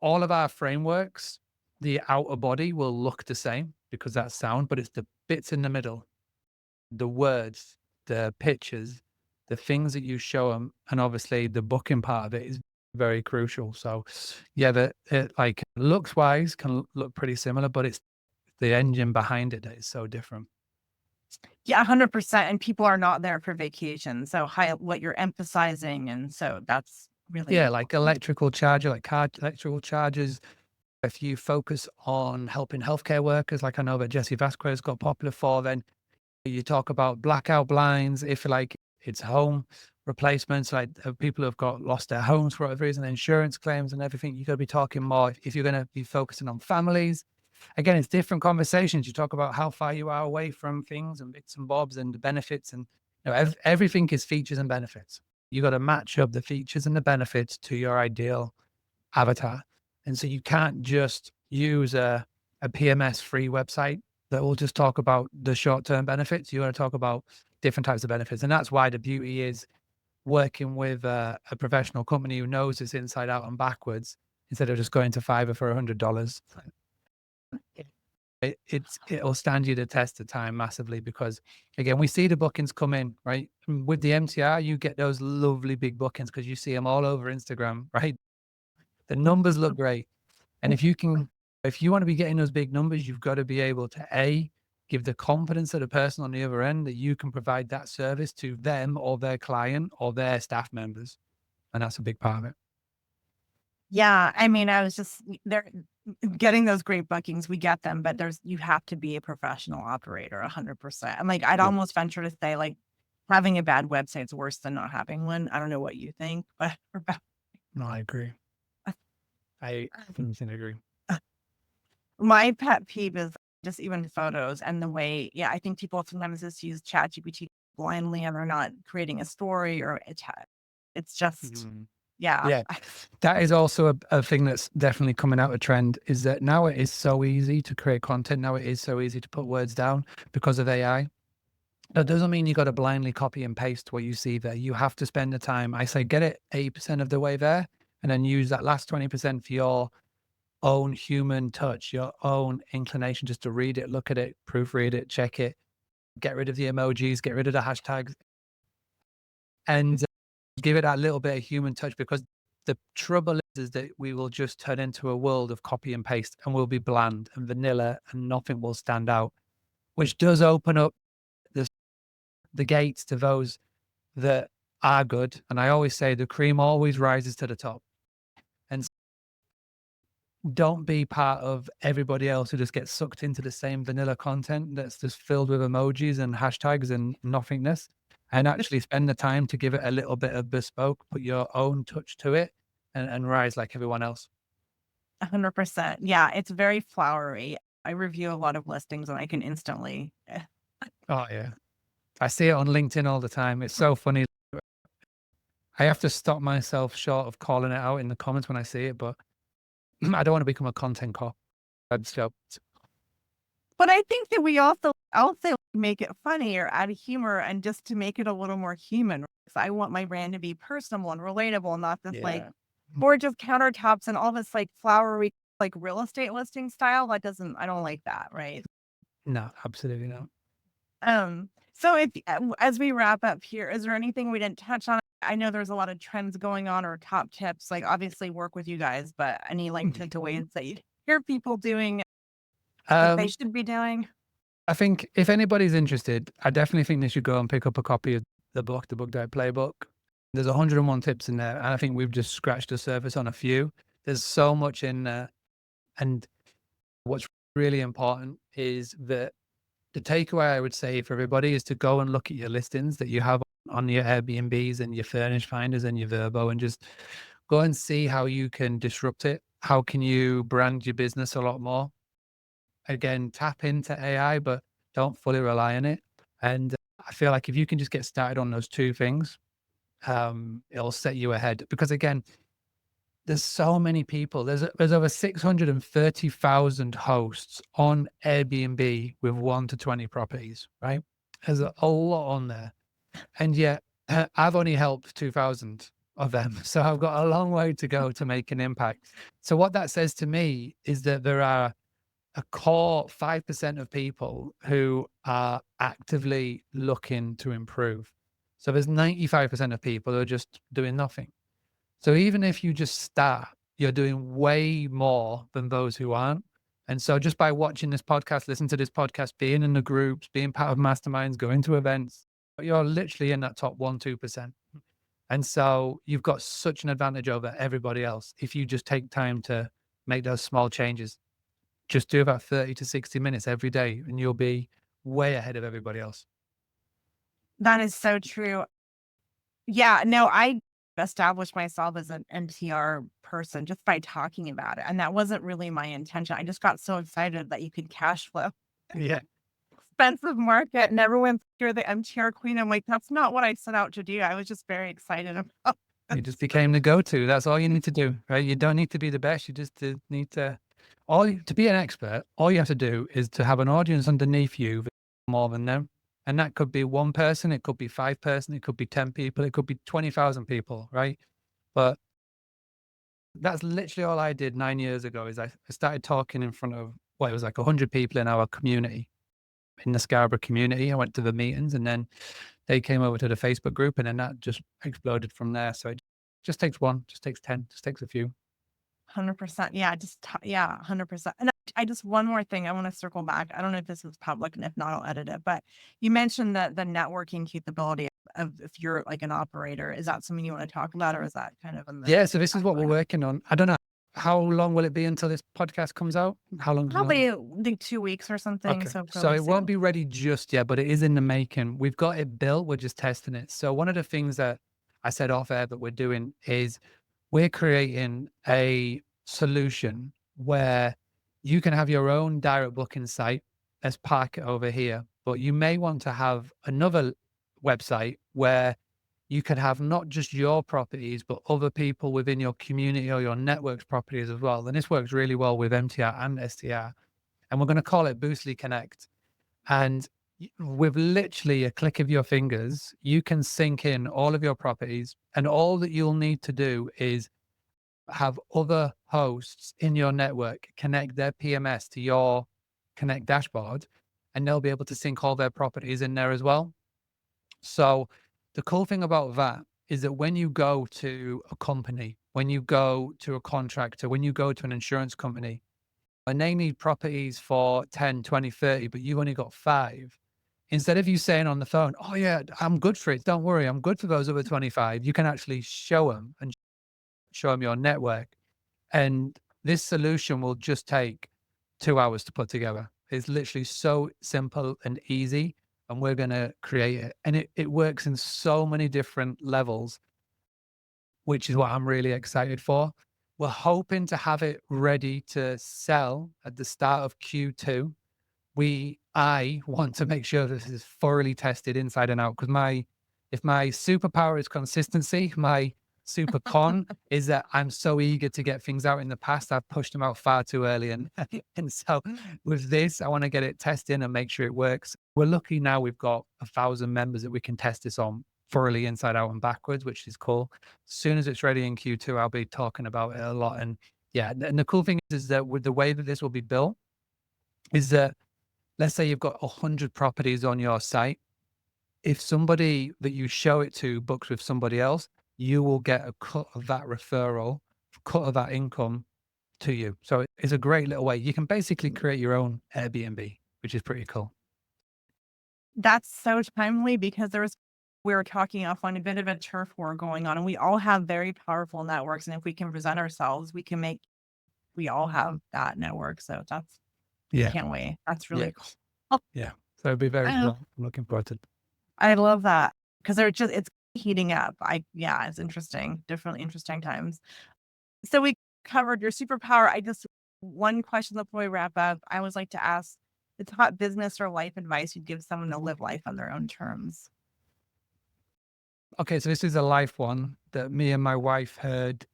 Speaker 2: all of our frameworks, the outer body will look the same because that's sound, but it's the bits in the middle, the words, the pictures, the things that you show them, and obviously the booking part of it is very crucial. So yeah, it like looks wise can look pretty similar, but it's the engine behind it that is so different.
Speaker 1: yeah, 100%. And people are not there for vacation. So what you're emphasizing. And so that's really
Speaker 2: Yeah, like electrical charger, like car electrical chargers. If you focus on helping healthcare workers, like I know that Jesse Vasquez got popular for, then you talk about blackout blinds. If like it's home replacements, like people who've got lost their homes for whatever reason, insurance claims and everything, you got to be talking more. If you're going to be focusing on families, again, it's different conversations. You talk about how far you are away from things and bits and bobs and the benefits, and you know, everything is features and benefits. You got to match up the features and the benefits to your ideal avatar. And so you can't just use a PMS free website that will just talk about the short-term benefits. You want to talk about different types of benefits. And that's why the beauty is working with a professional company who knows this inside out and backwards, instead of just going to Fiverr for $100. It'll stand you the test of time massively, because again, we see the bookings come in, right? With the MTR, you get those lovely big bookings because you see them all over Instagram, right? The numbers look great. And if you want to be getting those big numbers, you've got to be able to give the confidence to the person on the other end that you can provide that service to them or their client or their staff members. And that's a big part of it.
Speaker 1: Yeah, I mean, I was just there getting those great bookings. We get them, but you have to be a professional operator, 100%. And like, I'd almost venture to say, like, having a bad website is worse than not having one. I don't know what you think, but
Speaker 2: No, I agree. I 100% agree.
Speaker 1: my pet peeve is just even photos and the way, yeah, I think people sometimes just use ChatGPT blindly and they're not creating a story or it's just, yeah.
Speaker 2: Yeah, that is also a thing that's definitely coming out of trend, is that now it is so easy to create content. Now it is so easy to put words down because of AI. That doesn't mean you got to blindly copy and paste what you see there. You have to spend the time. I say get it 80% of the way there, and then use that last 20% for your own human touch, your own inclination just to read it, look at it, proofread it, check it, get rid of the emojis, get rid of the hashtags, and give it that little bit of human touch. Because the trouble is that we will just turn into a world of copy and paste, and we'll be bland and vanilla and nothing will stand out, which does open up the gates to those that are good. And I always say the cream always rises to the top. And don't be part of everybody else who just gets sucked into the same vanilla content that's just filled with emojis and hashtags and nothingness, and actually spend the time to give it a little bit of bespoke, put your own touch to it, and rise like everyone else.
Speaker 1: 100%. Yeah, it's very flowery. I review a lot of listings and I can instantly
Speaker 2: Oh yeah. I see it on LinkedIn all the time. It's so funny. I have to stop myself short of calling it out in the comments when I see it, but I don't want to become a content cop. So
Speaker 1: But I think that we also make it funny or add humor and just to make it a little more human. So I want my brand to be personable and relatable, not this like
Speaker 2: yeah.
Speaker 1: gorgeous countertops and all this like flowery like real estate listing style. I don't like that, right?
Speaker 2: No, absolutely not.
Speaker 1: So if as we wrap up here, is there anything we didn't touch on? I know there's a lot of trends going on or top tips, like obviously work with you guys, but any like takeaways that you hear people doing that they
Speaker 2: Um,
Speaker 1: should be doing?
Speaker 2: I think if anybody's interested, I definitely think they should go and pick up a copy of the book, the Book Diet Playbook. There's 101 tips in there, and I think we've just scratched the surface on a few. There's so much in there, and what's really important is that the takeaway I would say for everybody is to go and look at your listings that you have on your Airbnbs and your furnished finders and your Verbo, and just go and see how you can disrupt it. How can you brand your business a lot more? Again, tap into AI, but don't fully rely on it. And I feel like if you can just get started on those two things, it'll set you ahead. Because again, there's so many people. There's over 630,000 hosts on Airbnb with 1 to 20 properties, right? There's a lot on there. And yet I've only helped 2,000 of them. So I've got a long way to go to make an impact. So what that says to me is that there are a core 5% of people who are actively looking to improve. So there's 95% of people who are just doing nothing. So even if you just start, you're doing way more than those who aren't. And so just by watching this podcast, listening to this podcast, being in the groups, being part of masterminds, going to events, you're literally in that top 1-2%. And so you've got such an advantage over everybody else if you just take time to make those small changes. Just do about 30 to 60 minutes every day and you'll be way ahead of everybody else.
Speaker 1: That is so true. Yeah, no, I established myself as an NTR person just by talking about it. And that wasn't really my intention. I just got so excited that you could cash flow
Speaker 2: Yeah.
Speaker 1: expensive market and everyone's you're the MTR queen. I'm like, that's not what I set out to do. I was just very excited about
Speaker 2: You just became the go-to. That's all you need to do, right? You don't need to be the best. You just need to, to be an expert, all you have to do is to have an audience underneath you more than them. And that could be one person, it could be 5 person, it could be 10 people, it could be 20,000 people, right? But that's literally all I did 9 years ago is I started talking in front of, it was like 100 people in our community, in the Scarborough community. I went to the meetings and then they came over to the Facebook group and then that just exploded from there. So it just takes one, just takes 10, just takes a few.
Speaker 1: 100%. Yeah, yeah, 100%. And I just one more thing I want to circle back. I don't know if this is public, and if not, I'll edit it. But you mentioned that the networking capability of if you're like an operator, is that something you want to talk about, or is that kind of in the
Speaker 2: Yeah, so this is what we're working on. I don't know. How long will it be until this podcast comes out? How long?
Speaker 1: probably like 2 weeks or something?
Speaker 2: Okay.
Speaker 1: So
Speaker 2: So
Speaker 1: probably
Speaker 2: it won't
Speaker 1: soon.
Speaker 2: be ready just yet, but it is in the making. We've got it built. We're just testing it. So one of the things that I said off air that we're doing is we're creating a solution where you can have your own direct booking site. Let's park it over here. But you may want to have another website where you could have not just your properties, but other people within your community or your network's properties as well. And this works really well with MTR and STR. And we're going to call it Boostly Connect. And with literally a click of your fingers, you can sync in all of your properties. And all that you'll need to do is have other hosts in your network connect their PMS to your Connect dashboard, and they'll be able to sync all their properties in there as well. So the cool thing about that is that when you go to a company, when you go to a contractor, when you go to an insurance company, and they need properties for 10, 20, 30, but you've only got 5, instead of you saying on the phone, oh yeah, I'm good for it, don't worry, I'm good for those other 25, you can actually show them and show them your network. And this solution will just take 2 hours to put together. It's literally so simple and easy, and we're going to create it. And it works in so many different levels, which is what I'm really excited for. We're hoping to have it ready to sell at the start of Q2. I want to make sure this is thoroughly tested inside and out, because if my superpower is consistency, my super con is that I'm so eager to get things out. In the past, I've pushed them out far too early. And so with this, I want to get it tested and make sure it works. We're lucky now we've got 1,000 members that we can test this on thoroughly inside out and backwards, which is cool. As soon as it's ready in Q2, I'll be talking about it a lot. And yeah, and the cool thing is that with the way that this will be built is that, let's say you've got 100 properties on your site. If somebody that you show it to books with somebody else, you will get a cut of that referral, cut of that income to you. So it's a great little way. You can basically create your own Airbnb, which is pretty cool.
Speaker 1: That's so timely because we were talking off on a bit of a turf war going on, and we all have very powerful networks. And if we can present ourselves, we all have that network. So
Speaker 2: Yeah.
Speaker 1: can't wait. That's really
Speaker 2: Yeah.
Speaker 1: cool.
Speaker 2: Yeah. So it'll be very
Speaker 1: I
Speaker 2: cool. I'm looking forward to it.
Speaker 1: I love that because it's heating up. It's interesting. Definitely interesting times. So we covered your superpower. One question before we wrap up, I always like to ask the top business or life advice you'd give someone to live life on their own terms.
Speaker 2: Okay, so this is a life one that me and my wife heard.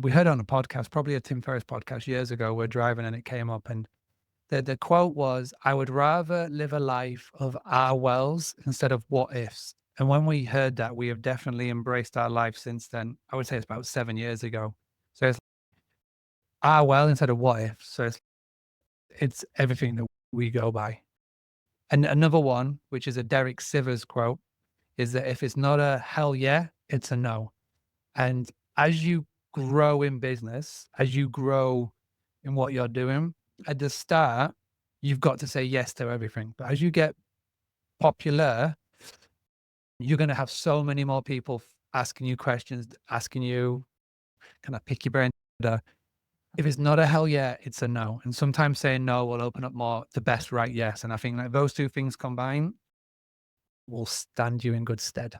Speaker 2: We heard on a podcast, probably a Tim Ferriss podcast years ago. We're driving and it came up, and the quote was, I would rather live a life of our wells instead of what ifs. And when we heard that, we have definitely embraced our life since then. I would say it's about 7 years ago. So it's our well instead of what ifs. So it's everything that we go by. And another one, which is a Derek Sivers quote, is that if it's not a hell yeah, it's a no. And as you grow in business, as you grow in what you're doing, at the start, you've got to say yes to everything. But as you get popular, you're going to have so many more people asking you questions, asking you, can I pick your brain? If it's not a hell yeah, it's a no. And sometimes saying no will open up more the best right yes. And I think like those two things combined will stand you in good stead.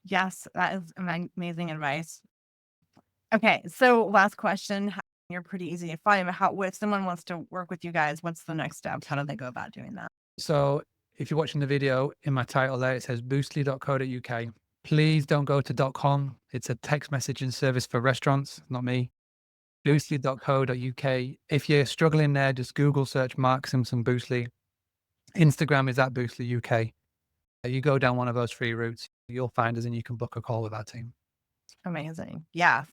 Speaker 1: Yes, that is amazing advice. Okay, so last question. You're pretty easy to find. If someone wants to work with you guys, what's the next step? How do they go about doing that?
Speaker 2: So if you're watching the video, in my title there, it says boostly.co.uk. Please don't go to .com. It's a text messaging service for restaurants, not me. Boostly.co.uk. If you're struggling there, just Google search Mark Simpson Boostly. Instagram is at Boostly UK. You go down one of those 3 routes, you'll find us and you can book a call with our team.
Speaker 1: Amazing. Yeah.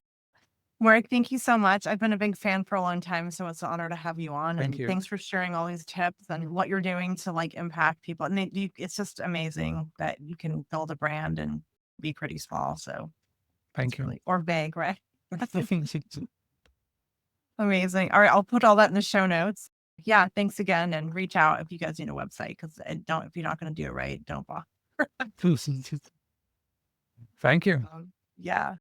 Speaker 1: Mark, thank you so much. I've been a big fan for a long time, so it's an honor to have you on.
Speaker 2: Thank
Speaker 1: And
Speaker 2: you.
Speaker 1: thanks for sharing all these tips and what you're doing to impact people. And it's just amazing that you can build a brand and be pretty small. So
Speaker 2: Thank you.
Speaker 1: or big, right? Amazing. All right, I'll put all that in the show notes. Yeah, thanks again, and reach out if you guys need a website, because if you're not going to do it right, don't bother.
Speaker 2: Thank you.
Speaker 1: Yeah.